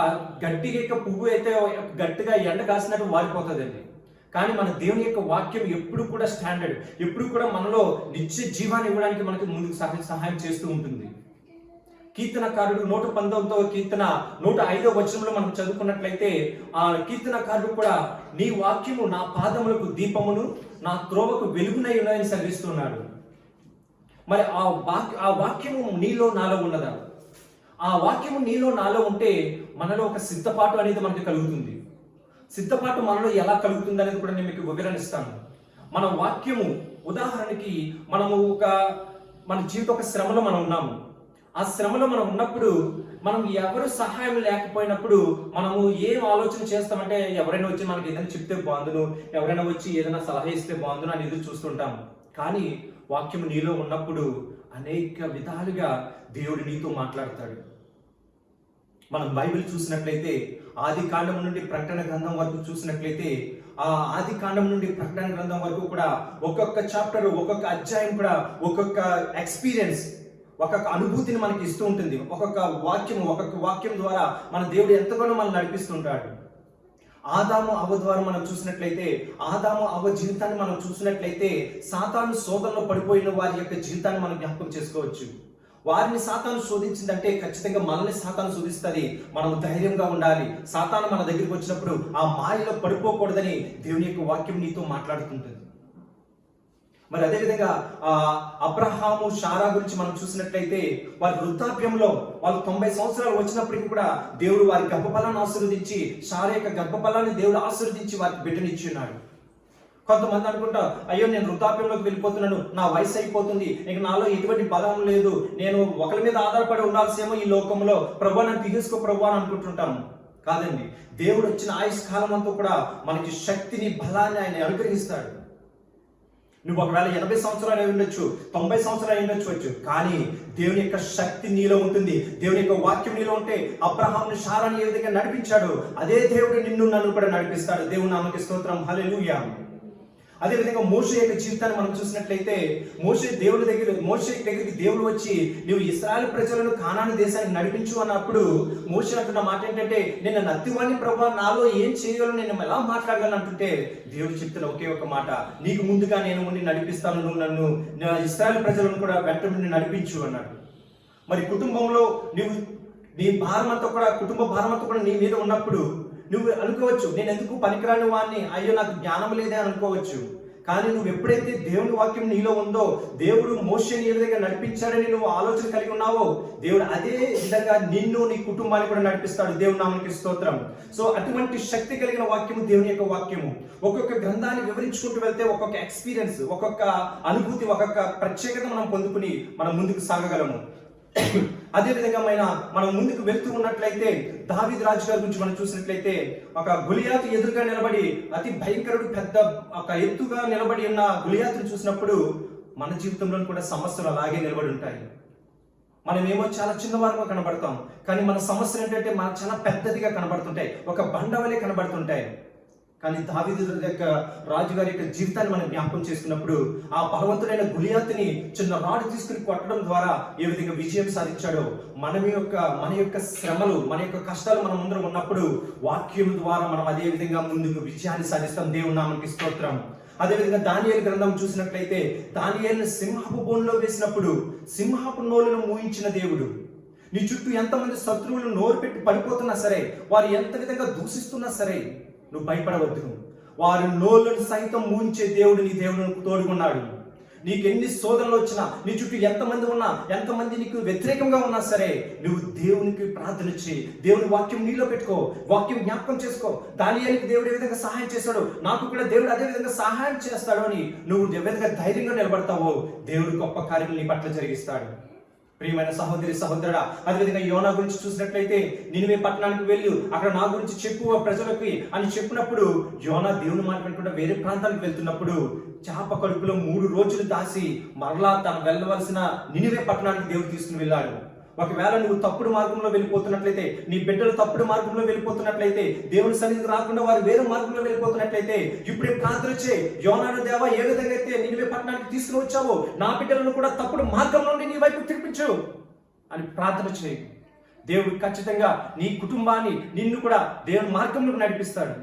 B: గడ్డి యొక్క పువ్వు అయితే గట్టిగా ఎండ కాసినట్టు వాడిపోతుందండి. కానీ మన దేవుని యొక్క వాక్యం ఎప్పుడు కూడా స్టాండర్డ్, ఎప్పుడు కూడా మనలో నిత్య జీవాన్ని ఇవ్వడానికి మనకి ముందుకు సహాయం చేస్తూ ఉంటుంది. కీర్తనకారుడు 119వ కీర్తన 105వ వచనంలో మనం చదువుకున్నట్లయితే ఆ కీర్తనకారుడు కూడా నీ వాక్యము నా పాదములకు దీపమును, నా త్రోవకు వెలుగునై ఉన్నాయని సెలవిస్తున్నాడు. మరి ఆ వాక్యము నీలో నాలో ఉన్నదా? ఆ వాక్యము నీలో నాలో ఉంటే మనలో ఒక సిద్ధపాటు అనేది మనకి కలుగుతుంది. సిద్ధపాటు మనలో ఎలా కలుగుతుంది అనేది కూడా నేను మీకు వివరణిస్తాను. మన వాక్యము, ఉదాహరణకి మన జీవిత ఒక శ్రమలో మనం ఉన్నాము. ఆ శ్రమలో మనం ఉన్నప్పుడు మనం ఎవరు సహాయం లేకపోయినప్పుడు మనము ఏం ఆలోచన చేస్తామంటే ఎవరైనా వచ్చి మనకి ఏదైనా చెప్తే బాగుందును, ఎవరైనా వచ్చి ఏదైనా సలహా ఇస్తే బాగుందును అని ఎదురు చూస్తుంటాము. కానీ వాక్యం నీలో ఉన్నప్పుడు అనేక విధాలుగా దేవుడు నీతో మాట్లాడతాడు. మనం బైబిల్ చూసినట్లయితే ఆది కాండం నుండి ప్రకటన గ్రంథం వరకు చూసినట్లయితే ఆ ఆది కాండం నుండి ప్రకటన గ్రంథం వరకు కూడా ఒక్కొక్క చాప్టర్, ఒక్కొక్క అధ్యాయం కూడా ఒక్కొక్క ఎక్స్పీరియన్స్, ఒక్కొక్క అనుభూతిని మనకి ఇస్తూ ఉంటుంది. ఒక్కొక్క వాక్యం ద్వారా మన దేవుడు ఎంతగానో మనం నడిపిస్తుంటాడు. ఆదాము అవ్వ ద్వారా మనం చూసినట్లయితే, ఆదాము అవ్వ జీవితాన్ని మనం చూసినట్లయితే సాతాను శోధనలో పడిపోయిన వారి యొక్క జీవితాన్ని మనం జ్ఞాపకం చేసుకోవచ్చు. వారిని సాతాను శోధించిందంటే ఖచ్చితంగా మనల్ని సాతాను శోధిస్తుంది. మనం ధైర్యంగా ఉండాలి. సాతాను మన దగ్గరికి వచ్చినప్పుడు ఆ మాయలో పడిపోకూడదని దేవుని యొక్క వాక్యం నీతో మాట్లాడుతుంటుంది. మరి అదేవిధంగా అబ్రహాము శారా గురించి మనం చూసినట్లయితే వారి వృద్ధాప్యంలో వాళ్ళు 90 సంవత్సరాలు వచ్చినప్పటికీ కూడా దేవుడు వారి గర్భఫలాన్ని ఆశీర్వదించి, శారా యొక్క గర్భఫలాన్ని దేవుడు ఆశీర్వదించి వారికి బిడ్డనిచ్చి ఉన్నాడు. కొంతమంది అనుకుంటా, అయ్యో నేను వృద్ధాప్యంలోకి వెళ్ళిపోతున్నాను, నా వయసు అయిపోతుంది, ఇక నాలో ఎటువంటి బలం లేదు, నేను ఒకరి మీద ఆధారపడి ఉండాల్సేమో ఈ లోకంలో, ప్రభువా నన్ను తీసుకో ప్రభువా అని అనుకుంటుంటాము. కాదండి, దేవుడు వచ్చిన ఆయుష్ కాలం అంతా కూడా మనకి శక్తిని, బలాన్ని ఆయన అనుగ్రహిస్తాడు. నువ్వు ఒకవేళ 80 సంవత్సరాలు అయి ఉండొచ్చు, 90 సంవత్సరాలు అయి ఉండొచ్చు, కానీ దేవుని యొక్క శక్తి నీలో ఉంటుంది. దేవుని యొక్క వాక్యం నీలో ఉంటే అబ్రహాముని శారాని ఏ విధంగా నడిపించాడు, అదే దేవుడు నిన్ను నన్ను కూడా నడిపిస్తాడు. దేవుని నామముకి స్తోత్రం, హల్లెలూయా. అదేవిధంగా మోషే యొక్క జీవితాన్ని మనం చూసినట్లయితే, మోషే దగ్గరికి దేవుడు వచ్చి నువ్వు ఇశ్రాయేలు ప్రజలను కానాను దేశానికి నడిపించు అన్నప్పుడు మోషే అంటున్న మాట ఏంటంటే, నేను నత్తివాణ్ణి ప్రభువా, నాలో ఏం చేయగలను, నేను ఎలా మాట్లాడగలను అంటుంటే దేవుడు చెప్తున్న ఒకే ఒక మాట, నీకు ముందుగా నేను ఉండి నడిపిస్తాను, నువ్వు నన్ను ఇశ్రాయేలు ప్రజలను కూడా వెంట నుండి నడిపించు అన్నాడు. మరి కుటుంబంలో నీ భారం అంతా కూడా, కుటుంబ భారం అంతా కూడా నీ మీద ఉన్నప్పుడు నువ్వు అనుకోవచ్చు, నేను ఎందుకు పనికిరాని వాడిని, అయ్యో నాకు జ్ఞానం లేదే అని అనుకోవచ్చు. కానీ నువ్వు ఎప్పుడైతే దేవుని వాక్యం నీలో ఉందో, దేవుడు మోషేని ఏ విధంగా నడిపించాడని నువ్వు ఆలోచన కలిగి ఉన్నావో, దేవుడు అదే విధంగా నిన్ను, నీ కుటుంబాన్ని కూడా నడిపిస్తాడు. దేవుని నామముకి స్తోత్రం. సో అటువంటి శక్తి కలిగిన వాక్యము దేవుని యొక్క వాక్యము. ఒక్కొక్క గ్రంథాన్ని వివరించుకుంటూ వెళ్తే ఒక్కొక్క ఎక్స్పీరియన్స్, ఒక్కొక్క అనుభూతి, ఒక్కొక్క ప్రత్యేకత మనం పొందుకుని మనం ముందుకు సాగగలము. అదేవిధంగా మనం ముందుకు వెళ్తూ ఉన్నట్లయితే దావీదు రాజు గారి గురించి మనం చూసినట్లయితే, ఒక గొలియాతు ఎదురుగా నిలబడి, అతి భయంకరుడు, పెద్ద ఒక ఎత్తుగా నిలబడి ఉన్న గొలియాతును చూసినప్పుడు మన జీవితంలో కూడా సమస్యలు అలాగే నిలబడి ఉంటాయి. మనమేమో చాలా చిన్నవారుగా కనబడతాం, కానీ మన సమస్యలు ఏంటంటే మనకు చాలా పెద్దదిగా కనబడుతుంటాయి, ఒక బండవలే కనబడుతుంటాయి. కానీ దావీదు యొక్క రాజుగారి యొక్క జీవితాన్ని మనం జ్ఞాపకం చేసుకున్నప్పుడు, ఆ బలవంతుడైన గొలియాతుని చిన్న రాడు తీసుకుని కొట్టడం ద్వారా ఏ విధంగా విజయం సాధించాడో, మన యొక్క శ్రమలు, మన యొక్క కష్టాలు మనం ముందర ఉన్నప్పుడు వాక్యం ద్వారా మనం అదే విధంగా ముందుకు విజయాన్ని సాధిస్తాం. దేవుని నామముకి స్తోత్రం. అదేవిధంగా దానియేలు గ్రంథం చూసినట్లయితే, దానియేలును సింహపు బోనులో వేసినప్పుడు సింహపు నోలును మూయించిన దేవుడు, నీ చుట్టూ ఎంతమంది శత్రువులు నోరు పెట్టి పడిపోతున్నా సరే, వారు ఎంత విధంగా దూషిస్తున్నా సరే నువ్వు భయపడవద్దు. వారి నోళ్ళను సైతం మూయించే దేవుడు నీ దేవుడు తోడుకున్నాడు. నీకు ఎన్ని శోధనలు వచ్చినా, నీ చుట్టూ ఎంతమంది ఉన్నా, ఎంతమంది నీకు వ్యతిరేకంగా ఉన్నా సరే, నువ్వు దేవునికి ప్రార్థన చేయి. దేవుని వాక్యం నీలో పెట్టుకో, వాక్యం జ్ఞాపకం చేసుకో. దానియేలుకి దేవుడు ఏ విధంగా సహాయం చేస్తాడు, నాకు కూడా దేవుడు అదే విధంగా సహాయం చేస్తాడు అని నువ్వు ఏ విధంగా ధైర్యంగా నిలబడతావో, దేవుడు గొప్ప కార్యం నీ పట్ల జరిగిస్తాడు. ప్రియమైన సహోదరి సహోదరుడా, అదేవిధంగా యోనా గురించి చూసినట్లయితే, నినివే పట్టణానికి వెళ్ళి అక్కడ నా గురించి చెప్పు ప్రజలకి అని చెప్పినప్పుడు, యోనా దేవుని మాట వినకుండా వేరే ప్రాంతానికి వెళ్తున్నప్పుడు చేప కడుపులో 3 రోజులు దాసి మరలా తను వెళ్ళవలసిన నినివే పట్టణానికి దేవుడు తీసుకుని వెళ్ళాడు. ఒకవేళ నువ్వు తప్పుడు మార్గంలో వెళ్ళిపోతున్నట్లయితే, నీ బిడ్డలు తప్పుడు మార్గంలో వెళ్ళిపోతున్నట్లయితే, దేవుని సన్నిధికి రాకుండా వారు వేరే మార్గంలో వెళ్ళిపోతున్నట్లయితే, ఇప్పుడే ప్రార్థన చేయి. యోనాను దేవా, ఏ విధంగా అయితే నినివే పట్టణానికి తీసుకుని వచ్చావో, నా బిడ్డలను కూడా తప్పుడు మార్గం నుండి నీ వైపు తిరిపించు అని ప్రార్థన చేయి. దేవుడు ఖచ్చితంగా నీ కుటుంబాన్ని, నిన్ను కూడా దేవుని మార్గంలోకి నడిపిస్తాడు.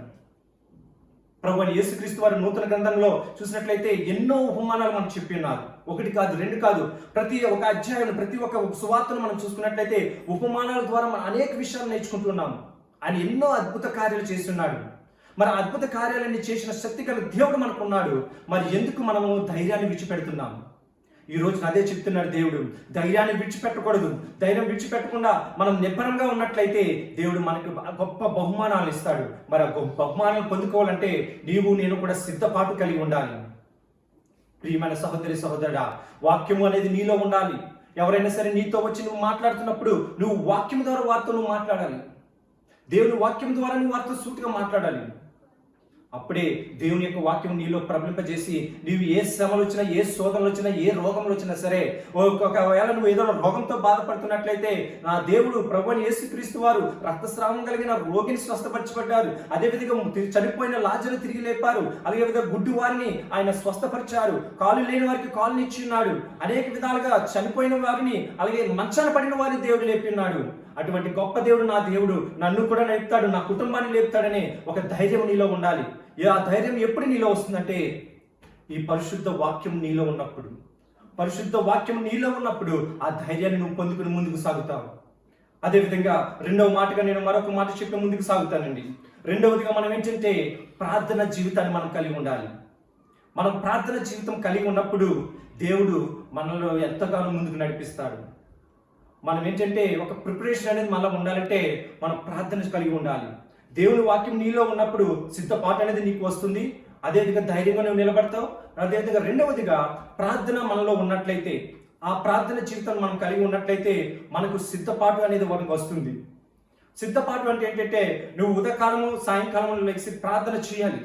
B: ప్రభువైన యేసుక్రీస్తు వారి నూతన గ్రంథంలో చూసినట్లయితే ఎన్నో ఉపమానాలు మనం చెప్పి ఉన్నారు. 1 కాదు 2 కాదు, ప్రతి ఒక్క అధ్యాయం, ప్రతి ఒక్క సువార్తను మనం చూసుకున్నట్లయితే ఉపమానాల ద్వారా మనం అనేక విషయాలు నేర్చుకుంటున్నాము. ఆయన ఎన్నో అద్భుత కార్యాలు చేస్తున్నాడు. మరి అద్భుత కార్యాలన్నీ చేసిన శక్తి గల దేవుడు మనకున్నాడు. మరి ఎందుకు మనము ధైర్యాన్ని విడిచిపెడుతున్నాము? ఈ రోజు అదే చెప్తున్నాడు దేవుడు, ధైర్యాన్ని విడిచిపెట్టకూడదు. ధైర్యం విడిచిపెట్టకుండా మనం నిబ్బరంగా ఉన్నట్లయితే దేవుడు మనకు గొప్ప బహుమానాలు ఇస్తాడు. మరి ఆ గొప్ప బహుమానాలు పొందుకోవాలంటే నీవు నేను కూడా సిద్ధపాటు కలిగి ఉండాలి. ప్రియమైన సహోదరి సహోదరుడా, వాక్యము అనేది నీలో ఉండాలి. ఎవరైనా సరే నీతో వచ్చి నువ్వు మాట్లాడుతున్నప్పుడు నువ్వు వాక్యం ద్వారా వారితో నువ్వు మాట్లాడాలి. దేవుని వాక్యం ద్వారా నువ్వు వారితో సూటిగా మాట్లాడాలి. అప్పుడే దేవుని యొక్క వాక్యం నీలో ప్రబలింపజేసి, నీవు ఏ శ్రమలు వచ్చినా, ఏ శోధనలు వచ్చినా, ఏ రోగములు వచ్చినా సరే, ఒకవేళ నువ్వు ఏదైనా రోగంతో బాధపడుతున్నట్లయితే, నా దేవుడు ప్రభువైన యేసుక్రీస్తు వారు రక్తస్రావం కలిగిన రోగిని స్వస్థపరచబడ్డారు. అదేవిధంగా చనిపోయిన లాజరును తిరిగి లేపారు. అలాగే విధంగా గుడ్డి వారిని ఆయన స్వస్థపరిచారు. కాలు లేని వారికి కాలుని ఇచ్చి ఉన్నాడు. అనేక విధాలుగా చనిపోయిన వారిని, అలాగే మంచాన పడిన వారిని దేవుడు లేపిన్నాడు. అటువంటి గొప్ప దేవుడు నా దేవుడు నన్ను కూడా లేపుతాడు, నా కుటుంబాన్ని లేపుతాడనే ఒక ధైర్యం నీలో ఉండాలి. ఆ ధైర్యం ఎప్పుడు నీలో వస్తుందంటే ఈ పరిశుద్ధ వాక్యం నీలో ఉన్నప్పుడు. పరిశుద్ధ వాక్యం నీలో ఉన్నప్పుడు ఆ ధైర్యాన్ని నువ్వు పొందుకుని ముందుకు సాగుతావు. అదేవిధంగా రెండవ మాటగా నేను మరొక మాట చెప్పి ముందుకు సాగుతానండి. రెండవదిగా మనం ఏంటంటే ప్రార్థన జీవితాన్ని మనం కలిగి ఉండాలి. మనం ప్రార్థన జీవితం కలిగి ఉన్నప్పుడు దేవుడు మనలో ఎంతగానో ముందుకు నడిపిస్తాడు. మనం ఏంటంటే ఒక ప్రిపరేషన్ అనేది మనలో ఉండాలంటే మనం ప్రార్థన కలిగి ఉండాలి. దేవుని వాక్యం నీలో ఉన్నప్పుడు సిద్ధపాటు అనేది నీకు వస్తుంది. అదేవిధంగా ధైర్యంగా నువ్వు నిలబడతావు. అదేవిధంగా రెండవదిగా ప్రార్థన మనలో ఉన్నట్లయితే, ఆ ప్రార్థన జీవితం మనం కలిగి ఉన్నట్లయితే మనకు సిద్ధపాటు అనేది మనకు వస్తుంది. సిద్ధపాటు అంటే ఏంటంటే నువ్వు ఉదయకాలము సాయంకాలంలో లెగిసి ప్రార్థన చేయాలి,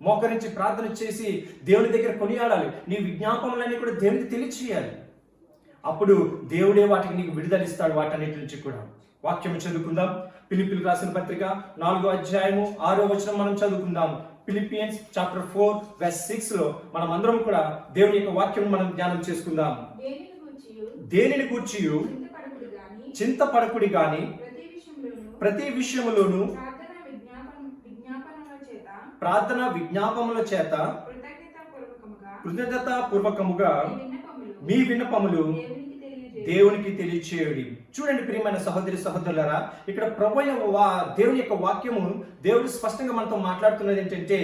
B: మోకరించి ప్రార్థన చేసి దేవుని దగ్గర కొనియాడాలి. నీ విజ్ఞాపనలన్నీ కూడా దేవునికి తెలియచేయాలి. అప్పుడు దేవుడే వాటికి నీకు విడుదలిస్తాడు, వాటన్నిటి నుంచి కూడా. వాక్యం చదువుకుందాం. ఫిలిప్పీయులకు రాసిన పత్రిక 4వ అధ్యాయము 6వ వచనం మనం చదువుకుందాం. ఫిలిపియన్స్ చాప్టర్ 4:6 మనం అందరం కూడా దేవుని యొక్క వాక్యం మనం ధ్యానం చేసుకుందాం. దేనిని గూర్చి చింతపడకుడి గాని ప్రతి విషయములోను ప్రార్థన విజ్ఞాపముల చేత కృతజ్ఞతాపూర్వకముగా మీ విన్నపములు దేవునికి తెలియచేయుడి. చూడండి ప్రియమైన సహోదరి సహోదరులారా, ఇక్కడ ప్రభువైన దేవుని యొక్క వాక్యము దేవుడు స్పష్టంగా మనతో మాట్లాడుతున్నది ఏంటంటే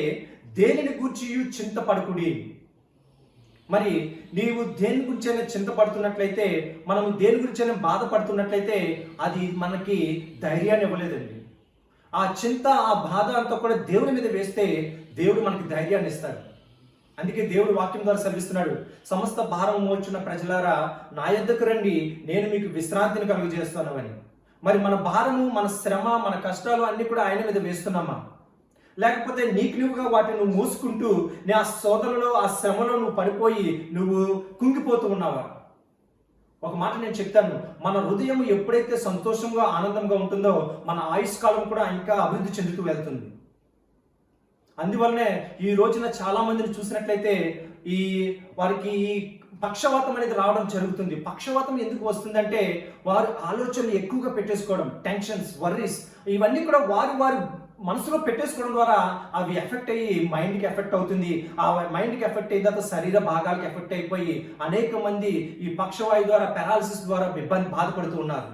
B: దేనిని గూర్చి చింతపడకుడి. మరి నీవు దేని గురించైనా చింతపడుతున్నట్లయితే, మనము దేని గురించైనా బాధపడుతున్నట్లయితే అది మనకి ధైర్యాన్ని ఇవ్వలేదండి. ఆ చింత, ఆ బాధ అంతా కూడా దేవుని మీద వేస్తే దేవుడు మనకి ధైర్యాన్ని ఇస్తాడు. అందుకే దేవుడు వాక్యం ద్వారా సెలవిస్తున్నాడు, సమస్త భారం మోచున్న ప్రజలారా నా యొద్దకు రండి, నేను మీకు విశ్రాంతిని కలుగజేస్తాను అని. మరి మన భారము, మన శ్రమ, మన కష్టాలు అన్ని కూడా ఆయన మీద వేస్తున్నామా? లేకపోతే నీకు నువ్వుగా వాటిని నువ్వు మూసుకుంటూ నీ ఆ శోధనలో, ఆ శ్రమలో నువ్వు పడిపోయి నువ్వు కుంగిపోతూ ఉన్నావా? ఒక మాట నేను చెప్తాను, మన హృదయం ఎప్పుడైతే సంతోషంగా ఆనందంగా ఉంటుందో మన ఆయుష్కాలం కూడా ఇంకా అభివృద్ధి చెందుతూ వెళ్తుంది. అందువల్లనే ఈ రోజున చాలా మందిని చూసినట్లయితే వారికి పక్షవాతం అనేది రావడం జరుగుతుంది. పక్షవాతం ఎందుకు వస్తుందంటే వారు ఆలోచనలు ఎక్కువగా పెట్టేసుకోవడం, టెన్షన్స్, వర్రీస్, ఇవన్నీ కూడా వారి మనసులో పెట్టేసుకోవడం ద్వారా అవి ఎఫెక్ట్ అయ్యి మైండ్కి ఎఫెక్ట్ అవుతుంది. ఆ మైండ్కి ఎఫెక్ట్ అయిన తర్వాత శరీర భాగాలకు ఎఫెక్ట్ అయిపోయి అనేక మంది ఈ పక్షవాయు ద్వారా, పెరాలసిస్ ద్వారా బాధపడుతూ ఉన్నారు.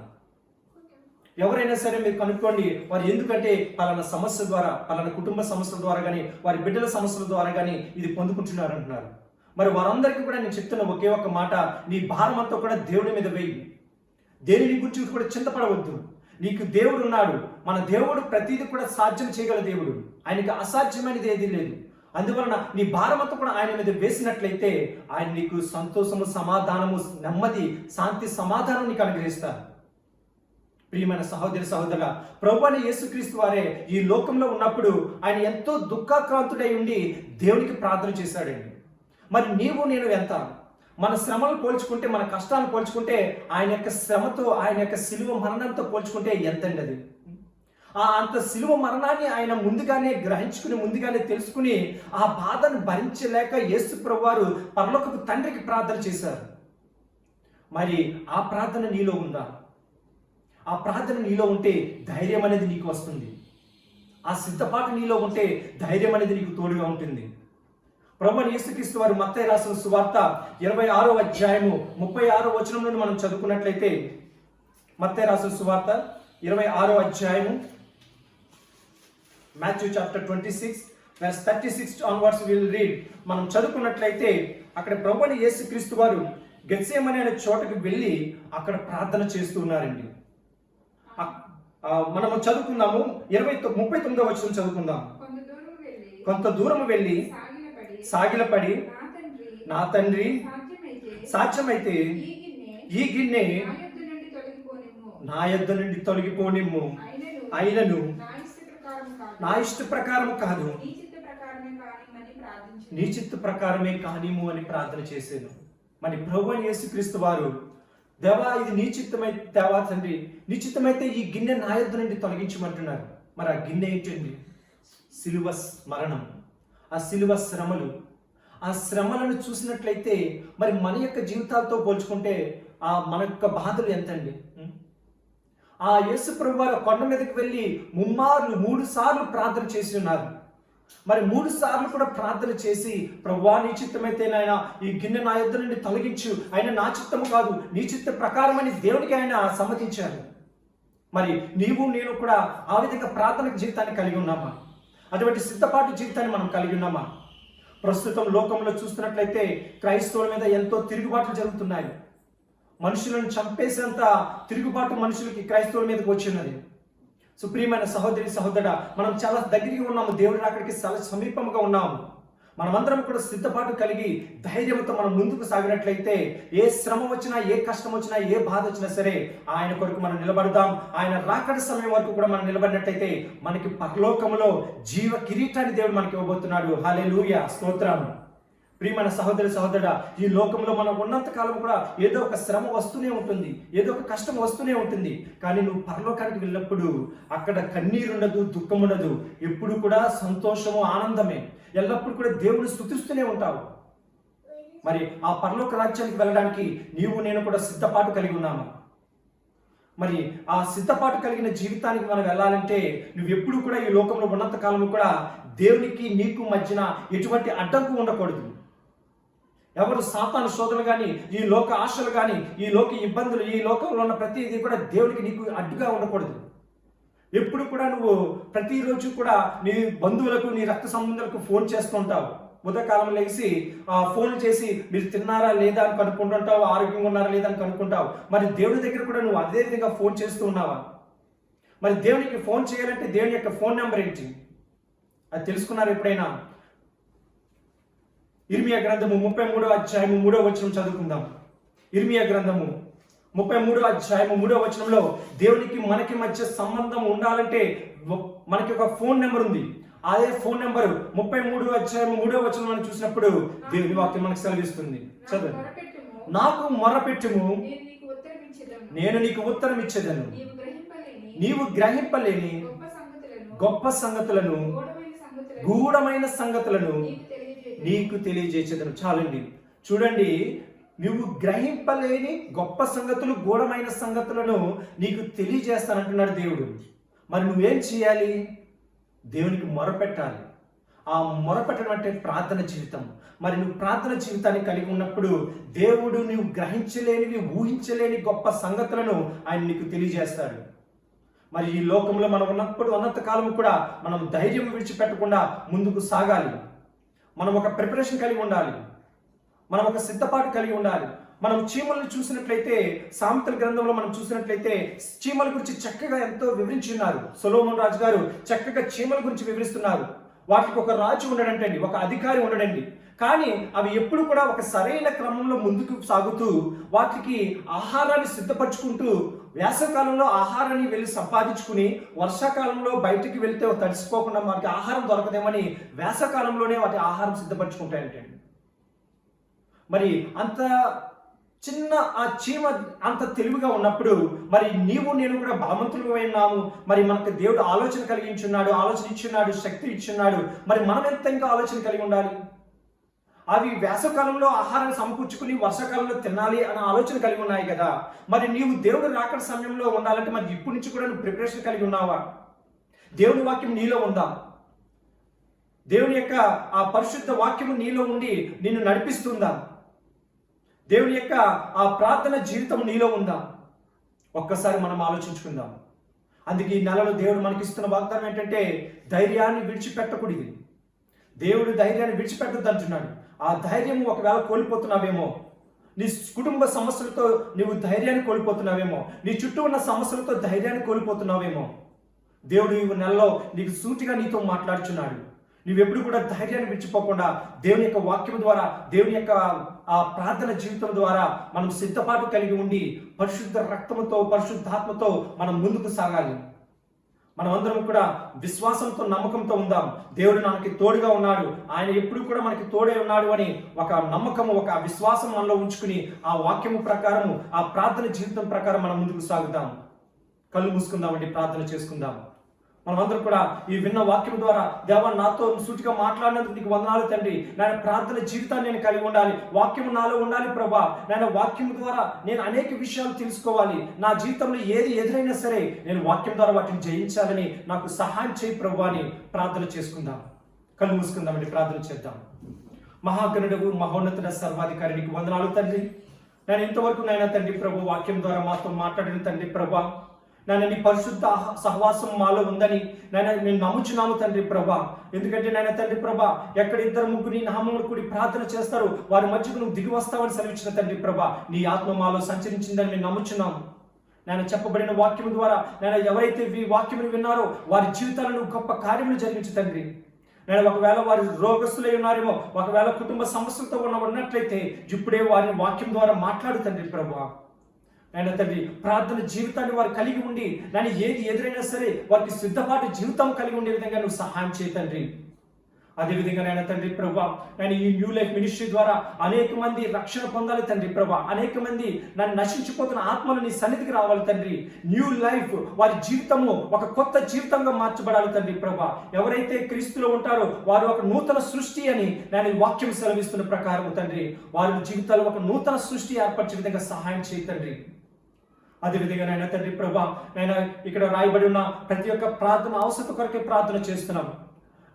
B: ఎవరైనా సరే మీరు కనుక్కోండి, వారు ఎందుకంటే పలానా సమస్య ద్వారా, పలానా కుటుంబ సమస్యల ద్వారా కానీ, వారి బిడ్డల సమస్యల ద్వారా కానీ ఇది పొందుకుంటున్నారు అంటున్నారు. మరి వారందరికీ కూడా నేను చెప్తున్న ఒకే ఒక్క మాట, నీ భారం అంతా కూడా దేవుడి మీద వేయి. దేనిని గురించి కూడా చింతపడవద్దు. నీకు దేవుడు ఉన్నాడు. మన దేవుడు ప్రతిదీ కూడా సాధ్యం చేయగల దేవుడు. ఆయనకి అసాధ్యమైనది ఏదీ లేదు. అందువలన నీ భారం అంతా కూడా ఆయన మీద వేసినట్లయితే ఆయన నీకు సంతోషము, సమాధానము, నెమ్మది, శాంతి, సమాధానం నీకు అనుగ్రహిస్తారు. ప్రియమైన సహోదరి సహోదరుల, ప్రభువైన యేసుక్రీస్తు వారే ఈ లోకంలో ఉన్నప్పుడు ఆయన ఎంతో దుఃఖాక్రాంతుడై ఉండి దేవునికి ప్రార్థన చేశాడండి. మరి నీవు నేను ఎంత? మన శ్రమలు పోల్చుకుంటే, మన కష్టాలను పోల్చుకుంటే, ఆయన యొక్క శ్రమతో, ఆయన యొక్క సిలువ మరణంతో పోల్చుకుంటే ఎంతండి అది? అంత సిలువ మరణాన్ని ఆయన ముందుగానే గ్రహించుకుని, ముందుగానే తెలుసుకుని ఆ బాధను భరించలేక యేసు ప్రభువారు పరలోకపు తండ్రికి ప్రార్థన చేశారు. మరి ఆ ప్రార్థన నీలో ఉందా? ఆ ప్రార్థన నీలో ఉంటే ధైర్యం అనేది నీకు వస్తుంది. ఆ సిద్ధపాటు నీలో ఉంటే ధైర్యం అనేది నీకు తోడుగా ఉంటుంది. ప్రభువైన యేసుక్రీస్తు వారు మత్తయి రాసిన సువార్త 26వ అధ్యాయము 36వ వచనం నుండి మనం చదువుకున్నట్లయితే, మత్తయి రాసిన సువార్త 26వ అధ్యాయము, Matthew chapter 26 verse 36 onwards we will read. మనం చదువుకున్నట్లయితే అక్కడ ప్రభువైన యేసుక్రీస్తు వారు గెత్సేమనే అనే చోటకి వెళ్ళి అక్కడ ప్రార్థన చేస్తూ ఉన్నారండి. మనము చదువుకుందాము. 39వ వచనం చదువుకుందాం. కొంత దూరం వెళ్ళి సాగిలపడి, నా తండ్రి సాధ్యమైతే ఈ గిన్నె నా యొద్ద నుండి తొలగిపోనిమ్ము, అయినను నా ఇష్ట ప్రకారం కాదు, నీ చిత్త ప్రకారమే కానిము అని ప్రార్థన చేశాను. మరి ప్రభువైన యేసుక్రీస్తు వారు, దేవా ఇది నీ చిత్తమైతే, దేవా తండ్రి నీ చిత్తమైతే ఈ గిన్నె నా యొద్ద నుండి తొలగించమంటున్నారు. మరి ఆ గిన్నె ఏంటండి? సిలువ మరణం, ఆ సిలువ శ్రమలు. ఆ శ్రమలను చూసినట్లయితే మరి మన యొక్క జీవితాలతో పోల్చుకుంటే మన యొక్క బాధలు ఎంతండి? ఆ యేసు ప్రభు వారు కొండ మీదకి వెళ్ళి 3 సార్లు ప్రార్థన చేసి ఉన్నారు. మరి 3 సార్లు కూడా ప్రార్థన చేసి, ప్రభువా నీ చిత్తమైతే నాయన ఈ గిన్నె నా యొద్ద నుండి తొలగించు, ఆయన నా చిత్తము కాదు నీ చిత్త ప్రకారమని దేవునికి ఆయన సమ్మతించారు. మరి నీవు నేను కూడా ఆ విధంగా ప్రార్థన జీవితాన్ని కలిగి ఉన్నామా? అటువంటి సిద్ధపాటు జీవితాన్ని మనం కలిగి ఉన్నామా? ప్రస్తుతం లోకంలో చూస్తున్నట్లయితే క్రైస్తవుల మీద ఎంతో తిరుగుబాట్లు జరుగుతున్నాయి. మనుషులను చంపేసేంత తిరుగుబాటు మనుషులకి క్రైస్తవుల మీదకి వచ్చినది. సుప్రియమైన సహోదరి సహోదరుడా, మనం చాలా దగ్గరగా ఉన్నాము, దేవుడి అక్కడికి చాలా సమీపంగా ఉన్నాము. మనమందరం కూడా సిద్ధపాటు కలిగి ధైర్యంతో మనం ముందుకు సాగినట్లయితే ఏ శ్రమ వచ్చినా, ఏ కష్టం వచ్చినా, ఏ బాధ వచ్చినా సరే ఆయన కొరకు మనం నిలబడదాం. ఆయన రాకడ సమయం వరకు కూడా మనం నిలబడినట్లయితే మనకి పరలోకములో జీవ కిరీటాన్ని దేవుడు మనకి ఇవ్వబోతున్నాడు. హల్లెలూయా, స్తోత్రం. ప్రియమైన సహోదరి సహోదరుడా, ఈ లోకంలో మనం ఉన్నంత కాలం కూడా ఏదో ఒక శ్రమ వస్తూనే ఉంటుంది, ఏదో ఒక కష్టం వస్తూనే ఉంటుంది. కానీ నువ్వు పరలోకానికి వెళ్ళినప్పుడు అక్కడ కన్నీరు ఉండదు, దుఃఖం ఉండదు. ఎప్పుడు కూడా సంతోషము, ఆనందమే. ఎల్లప్పుడు కూడా దేవుడు స్తుతిస్తూనే ఉంటావు. మరి ఆ పరలోక రాజ్యానికి వెళ్ళడానికి నీవు నేను కూడా సిద్ధపాటు కలిగి ఉన్నాము. మరి ఆ సిద్ధపాటు కలిగిన జీవితానికి మనం వెళ్ళాలంటే నువ్వు ఎప్పుడు కూడా ఈ లోకంలో ఉన్నంత కాలం కూడా దేవునికి నీకు మధ్యన ఎటువంటి అడ్డంకు ఉండకూడదు. ఎవరు సాతాను శోధనలు కానీ, ఈ లోక ఆశలు కానీ, ఈ లోక ఇబ్బందులు, ఈ లోకంలో ఉన్న ప్రతిదీ కూడా దేవునికి నీకు అడ్డుగా ఉండకూడదు. ఎప్పుడు కూడా నువ్వు ప్రతిరోజు కూడా నీ బంధువులకు, నీ రక్త సంబంధాలకు ఫోన్ చేస్తూ ఉంటావు. ఉదయకాలం లేచి ఫోన్ చేసి మీరు తిన్నారా లేదా అని కనుక్కుంటుంటావు, ఆరోగ్యంగా ఉన్నారా లేదా అని కనుక్కుంటావు. మరి దేవుడి దగ్గర కూడా నువ్వు అదే విధంగా ఫోన్ చేస్తూ ఉన్నావా? మరి దేవునికి ఫోన్ చేయాలంటే దేవుని యొక్క ఫోన్ నెంబర్ ఏంటి అది తెలుసుకున్నారు ఎప్పుడైనా? ఇర్మియా గ్రంథము 33వ అధ్యాయము 3వ వచనం చదువుకుందాం. ఇర్మియా గ్రంథము 33వ అధ్యాయము 3వ వచనంలో దేవునికి మనకి మధ్య సంబంధం ఉండాలంటే మనకి ఒక ఫోన్ నెంబర్ ఉంది. అదే ఫోన్ నెంబర్ 33వ అధ్యాయము 3వ వచనం మనం చూసినప్పుడు దేవుని వాక్యం మనకు సెలవిస్తుంది. చదువు. నాకు మొరపెట్టుము, నేను నీకు ఉత్తరం ఇచ్చేదను, నీవు గ్రహింపలేని గొప్ప సంగతులను, గూఢమైన సంగతులను నీకు తెలియజేసేదను. చాలండి. చూడండి, నువ్వు గ్రహింపలేని గొప్ప సంగతులు, గూఢమైన సంగతులను నీకు తెలియజేస్తానంటున్నాడు దేవుడు. మరి నువ్వేం చేయాలి? దేవునికి మొరపెట్టాలి. ఆ మొరపెట్టడం అంటే ప్రార్థన జీవితం. మరి నువ్వు ప్రార్థన జీవితాన్ని కలిగి ఉన్నప్పుడు దేవుడు నువ్వు గ్రహించలేనివి, ఊహించలేని గొప్ప సంగతులను ఆయన నీకు తెలియజేస్తాడు. మరి ఈ లోకంలో మనం ఉన్నప్పుడు ఉన్నంత కాలం కూడా మనం ధైర్యం విడిచిపెట్టకుండా ముందుకు సాగాలి. మనం ఒక ప్రిపరేషన్ కలిగి ఉండాలి. మనం ఒక సిద్ధపాటు కలిగి ఉండాలి. మనం చీమలను చూసినట్లయితే, సామెతల గ్రంథంలో మనం చూసినట్లయితే చీమల గురించి చక్కగా ఎంతో వివరించున్నారు. సొలొమోను రాజు గారు చక్కగా చీమల గురించి వివరిస్తున్నారు. వాటికి ఒక రాజు ఉండడంటండి, ఒక అధికారి ఉండడండి. కానీ అవి ఎప్పుడు కూడా ఒక సరైన క్రమంలో ముందుకు సాగుతూ వాటికి ఆహారాన్ని సిద్ధపరచుకుంటూ, వేసవకాలంలో ఆహారాన్ని వెళ్ళి సంపాదించుకుని వర్షాకాలంలో బయటికి వెళ్తే తడిసిపోకుండా వాటికి ఆహారం దొరకదేమని వేసవకాలంలోనే వాటి ఆహారం సిద్ధపరచుకుంటాయంటండి. మరి అంత చిన్న ఆ చీమ అంత తెలివిగా ఉన్నప్పుడు మరి నీవు నేను కూడా బలవంతులుగా ఉన్నాము. మరి మనకు దేవుడు ఆలోచన కలిగించున్నాడు, ఆలోచన ఇచ్చున్నాడు, శక్తి ఇచ్చున్నాడు. మరి మనం ఎంత ఇంకా ఆలోచన కలిగి ఉండాలి? అవి వేసవకాలంలో ఆహారాన్ని సమకూర్చుకుని వర్షాకాలంలో తినాలి అనే ఆలోచన కలిగి ఉన్నాయి కదా. మరి నీవు దేవుడు రాకడ సమయంలో ఉండాలంటే మరి ఇప్పటి నుంచి కూడా నువ్వు ప్రిపరేషన్ కలిగి ఉన్నావా? దేవుని వాక్యం నీలో ఉందా? దేవుని యొక్క ఆ పరిశుద్ధ వాక్యము నీలో ఉండి నిన్ను నడిపిస్తుందా? దేవుని యొక్క ఆ ప్రార్థన జీవితం నీలో ఉందా? ఒక్కసారి మనం ఆలోచించుకుందాం. అందుకే ఈ నెలలో దేవుడు మనకిస్తున్న వాగ్దానం ఏంటంటే ధైర్యాన్ని విడిచిపెట్టకూడదు. దేవుడు ధైర్యాన్ని విడిచిపెట్టద్దు అంటున్నాడు. ఆ ధైర్యం ఒకవేళ కోల్పోతున్నావేమో, నీ కుటుంబ సమస్యలతో నువ్వు ధైర్యాన్ని కోల్పోతున్నావేమో, నీ చుట్టూ ఉన్న సమస్యలతో ధైర్యాన్ని కోల్పోతున్నావేమో, దేవుడు ఈ నెలలో నీకు సూటిగా నీతో మాట్లాడుచున్నాడు. నువ్వెప్పుడు కూడా ధైర్యాన్ని విడిచిపోకుండా దేవుని యొక్క వాక్యం ద్వారా, దేవుని యొక్క ఆ ప్రార్థన జీవితం ద్వారా మనం సిద్ధపాటు కలిగి ఉండి పరిశుద్ధ రక్తముతో, పరిశుద్ధాత్మతో మనం ముందుకు సాగాలి. మనమందరం కూడా విశ్వాసంతో, నమ్మకంతో ఉందాం. దేవుడు మనకి తోడుగా ఉన్నాడు, ఆయన ఎప్పుడు కూడా మనకి తోడే ఉన్నాడు అని ఒక నమ్మకము, ఒక విశ్వాసం మనలో ఉంచుకుని ఆ వాక్యము ప్రకారము, ఆ ప్రార్థన జీవితం ప్రకారం మనం ముందుకు సాగుదాం. కళ్ళు మూసుకుందామండి, ప్రార్థన చేసుకుందాం.
C: మనమందరం కూడా ఈ విన్న వాక్యం ద్వారా దేవా నాతో సూటిగా మాట్లాడినందుకు నీకు వందనాలు తండ్రి. నేను ప్రార్థన జీవితాన్ని నేను కలిగి ఉండాలి, వాక్యం నాలో ఉండాలి ప్రభా. నేను వాక్యం ద్వారా నేను అనేక విషయాలు తెలుసుకోవాలి. నా జీవితంలో ఏది ఎదురైనా సరే నేను వాక్యం ద్వారా వాటిని జయించాలని నాకు సహాయం చేయి ప్రభా అని ప్రార్థన చేసుకుందాం. కళ్ళు మూసుకుందామండి, ప్రార్థన చేద్దాం. మహాగణుడు మహోన్నతుడ సర్వాధికారి నీకు వందనాలు తండ్రి. నేను ఇంతవరకు నాయన తండ్రి ప్రభు వాక్యం ద్వారా మాతో మాట్లాడిన తండ్రి ప్రభా, నాయన నీ పరిశుద్ధ సహవాసం మాలో ఉందని నేను నమ్ముచున్నాము తండ్రి ప్రభా. ఎందుకంటే నాయన తండ్రి ప్రభా, ఎక్కడ ఇద్దరు ముగ్గురు నీ నామములో కూడి ప్రార్థన చేస్తారు వారి మధ్యకు నువ్వు దిగి వస్తావని సెలవిచ్చిన తండ్రి ప్రభా, నీ ఆత్మ మాలో సంచరించిందని మేము నమ్ముచున్నాము. నేను చెప్పబడిన వాక్యం ద్వారా నేను ఎవరైతే ఈ వాక్యమును విన్నారో వారి జీవితాలను గొప్ప కార్యములు జరిగించు తండ్రి. నేను ఒకవేళ వారి రోగస్తులై ఉన్నారేమో, ఒకవేళ కుటుంబ సమస్యలతో ఉన్నట్లయితే ఇప్పుడే వారిని వాక్యం ద్వారా మాట్లాడు తండ్రి ప్రభా. నేను తండ్రి ప్రార్థన జీవితాన్ని వారు కలిగి ఉండి నేను ఏది ఎదురైనా సరే వారికి సిద్ధపాటు జీవితం కలిగి ఉండే విధంగా నువ్వు సహాయం చేయి తండ్రి. అదేవిధంగా నేను తండ్రి ప్రభా, నేను ఈ న్యూ లైఫ్ మినిస్ట్రీ ద్వారా అనేక మంది రక్షణ పొందాలి తండ్రి ప్రభా. అనేక మంది నన్ను నశించిపోతున్న ఆత్మలు నీ సన్నిధికి రావాలి తండ్రి. న్యూ లైఫ్ వారి జీవితము ఒక కొత్త జీవితంగా మార్చబడాలి తండ్రి ప్రభా. ఎవరైతే క్రీస్తులో ఉంటారో వారు ఒక నూతన సృష్టి అని నేను వాక్యం సెలవిస్తున్న ప్రకారం తండ్రి, వారి జీవితాల్లో ఒక నూతన సృష్టి ఏర్పరిచే విధంగా సహాయం చేయి తండ్రి. అదేవిధంగా నాయన తండ్రి ప్రభా, నేను ఇక్కడ రాయబడి ఉన్న ప్రతి ఒక్క ప్రార్థన అవసరం కొరకే ప్రార్థన చేస్తున్నాం.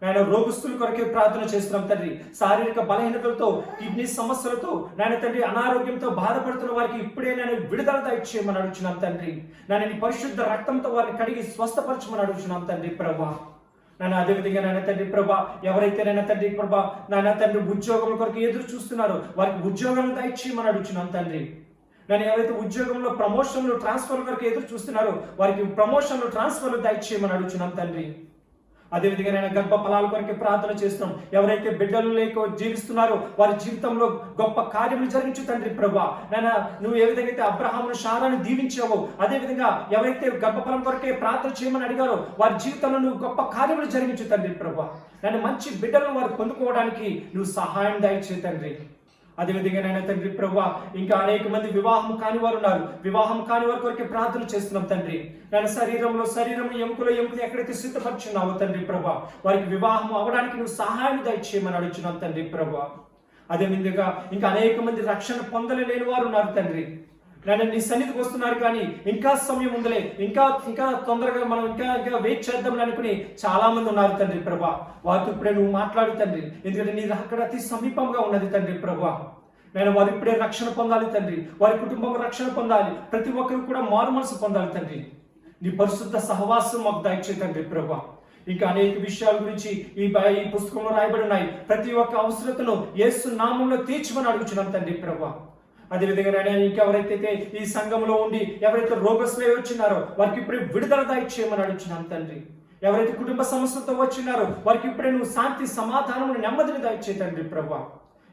C: నాయన రోగస్తుల కొరకే ప్రార్థన చేస్తున్నాం తండ్రి. శారీరక బలహీనతలతో, కిడ్నీ సమస్యలతో, నాయన తండ్రి అనారోగ్యంతో బాధపడుతున్న వారికి ఇప్పుడే నేను విడుదల దయచేయమని అడుగుచున్నాం తండ్రి. నాయన నీ పరిశుద్ధ రక్తంతో వారిని కడిగి స్వస్థపరచమని అడుగుచున్నాం తండ్రి ప్రభా. నాయన అదేవిధంగా నాయన తండ్రి ప్రభా, ఎవరైతే నాయన తండ్రి ప్రభా నాయన తండ్రి ఉద్యోగం కొరకు ఎదురు చూస్తున్నారో వారికి ఉద్యోగం దయచేయమని అడుగుచున్నాం తండ్రి. నేను ఎవరైతే ఉద్యోగంలో ప్రమోషన్లు ట్రాన్స్ఫర్ కొరకు ఎదురు చూస్తున్నారో వారికి ప్రమోషన్లు ట్రాన్స్ఫర్లు దయచేయమని అడుగుచున్నాం తండ్రి. అదేవిధంగా నేను గర్భ ఫలాల కొరకు ప్రార్థన చేస్తున్నాం. ఎవరైతే బిడ్డలు లేక జీవిస్తున్నారో వారి జీవితంలో గొప్ప కార్యములు జరిగించు తండ్రి ప్రభా. నాయన నువ్వు ఏ విధంగా అయితే అబ్రహామును శారాను దీవించావో అదేవిధంగా ఎవరైతే గర్భఫలం కొరకే ప్రార్థన చేయమని అడిగారో వారి జీవితంలో నువ్వు గొప్ప కార్యములు జరిగించు తండ్రి ప్రభా. నేను మంచి బిడ్డలను వారు పొందుకోవడానికి నువ్వు సహాయం దయచే తండ్రి. అదేవిధంగా నాయన తండ్రి ప్రభా, ఇంకా అనేక మంది వివాహం కాని వారు ఉన్నారు. వివాహం కాని వారి కొరకే ప్రార్థన చేస్తున్నాం తండ్రి. నేను శరీరం ఎముకలు ఎక్కడైతే సిద్ధపరుచున్నావో తండ్రి ప్రభా, వారికి వివాహం అవడానికి నువ్వు సహాయం దయచేయమని అడుగుచున్నాం తండ్రి ప్రభా. అదేవిధంగా ఇంకా అనేక మంది రక్షణ పొందలేని వారు ఉన్నారు తండ్రి. నేను నీ సన్నిధికి వస్తున్నారు కానీ ఇంకా సమయం ఉందలే, ఇంకా తొందరగా మనం ఇంకా వెయిట్ చేద్దాం అనుకుని చాలా మంది ఉన్నారు తండ్రి ప్రభా. వారితో ఇప్పుడే నువ్వు మాట్లాడు తండ్రి. ఎందుకంటే నీ అక్కడ అతి సమీపంగా ఉన్నది తండ్రి ప్రభా. నేను వారు ఇప్పుడే రక్షణ పొందాలి తండ్రి. వారి కుటుంబం రక్షణ పొందాలి. ప్రతి ఒక్కరు కూడా మారు మనసు పొందాలి తండ్రి. నీ పరిశుద్ధ సహవాసం మాకు దయచేయి తండ్రి ప్రభా. ఇంకా అనేక విషయాల గురించి ఈ పుస్తకంలో రాయబడి ఉన్నాయి. ప్రతి ఒక్క అవసరతను యేసు నామములో తీర్చమని అడుగుచున్నాం తండ్రి ప్రభా. అదేవిధంగా ఇంకెవరైతే ఈ సంఘంలో ఉండి ఎవరైతే రోగస్తులై వచ్చినారో వారికి ఇప్పుడే విడుదల దయచేయమని అడుగుచున్నాం తండ్రి. ఎవరైతే కుటుంబ సమస్యలతో వచ్చినారో వారికి ఇప్పుడే నువ్వు శాంతి సమాధానం నెమ్మదిని దయచేయి తండ్రి ప్రభా.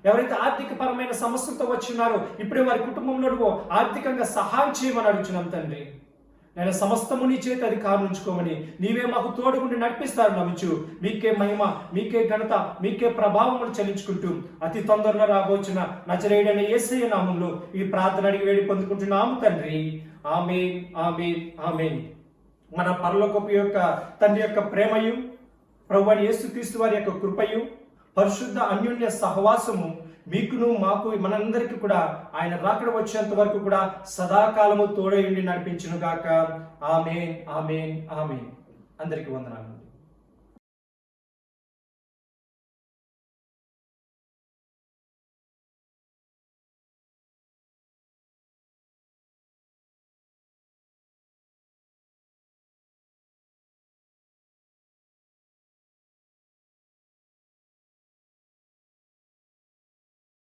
C: ఎవరైతే ఆర్థిక పరమైన సమస్యలతో వచ్చినారో ఇప్పుడే వారి కుటుంబంలో ఆర్థికంగా సహాయం చేయమని అడుగుచున్నాం తండ్రి. నేను సమస్తము నీ చేతి అధికారం ఉంచుకోమని నీవే మాకు తోడుగుండి నడిపిస్తారు నమ్మించు. మీకే మహిమ, మీకే ఘనత, మీకే ప్రభావములు చెల్లించుకుంటూ అతి తొందరలో రాబోచిన నజరేయుడైన యేసయ్య నామములో ఈ ప్రార్థన అడిగి వేడి పొందుకుంటున్నాము తండ్రి. ఆమేన్, ఆమేన్, ఆమేన్. మన పరలోకపు యొక్క తండ్రి యొక్క ప్రేమయు ప్రభువైన యేసుక్రీస్తు వారి యొక్క కృపయు పరిశుద్ధ అన్యోన్య సహవాసము మీకును మాకు మనందరికీ కూడా ఆయన రాకడ వచ్చేంత వరకు కూడా సదాకాలము తోడై ఉండి నడిపించును గాక. ఆమేన్, ఆమేన్, ఆమేన్. అందరికీ వందనాలు.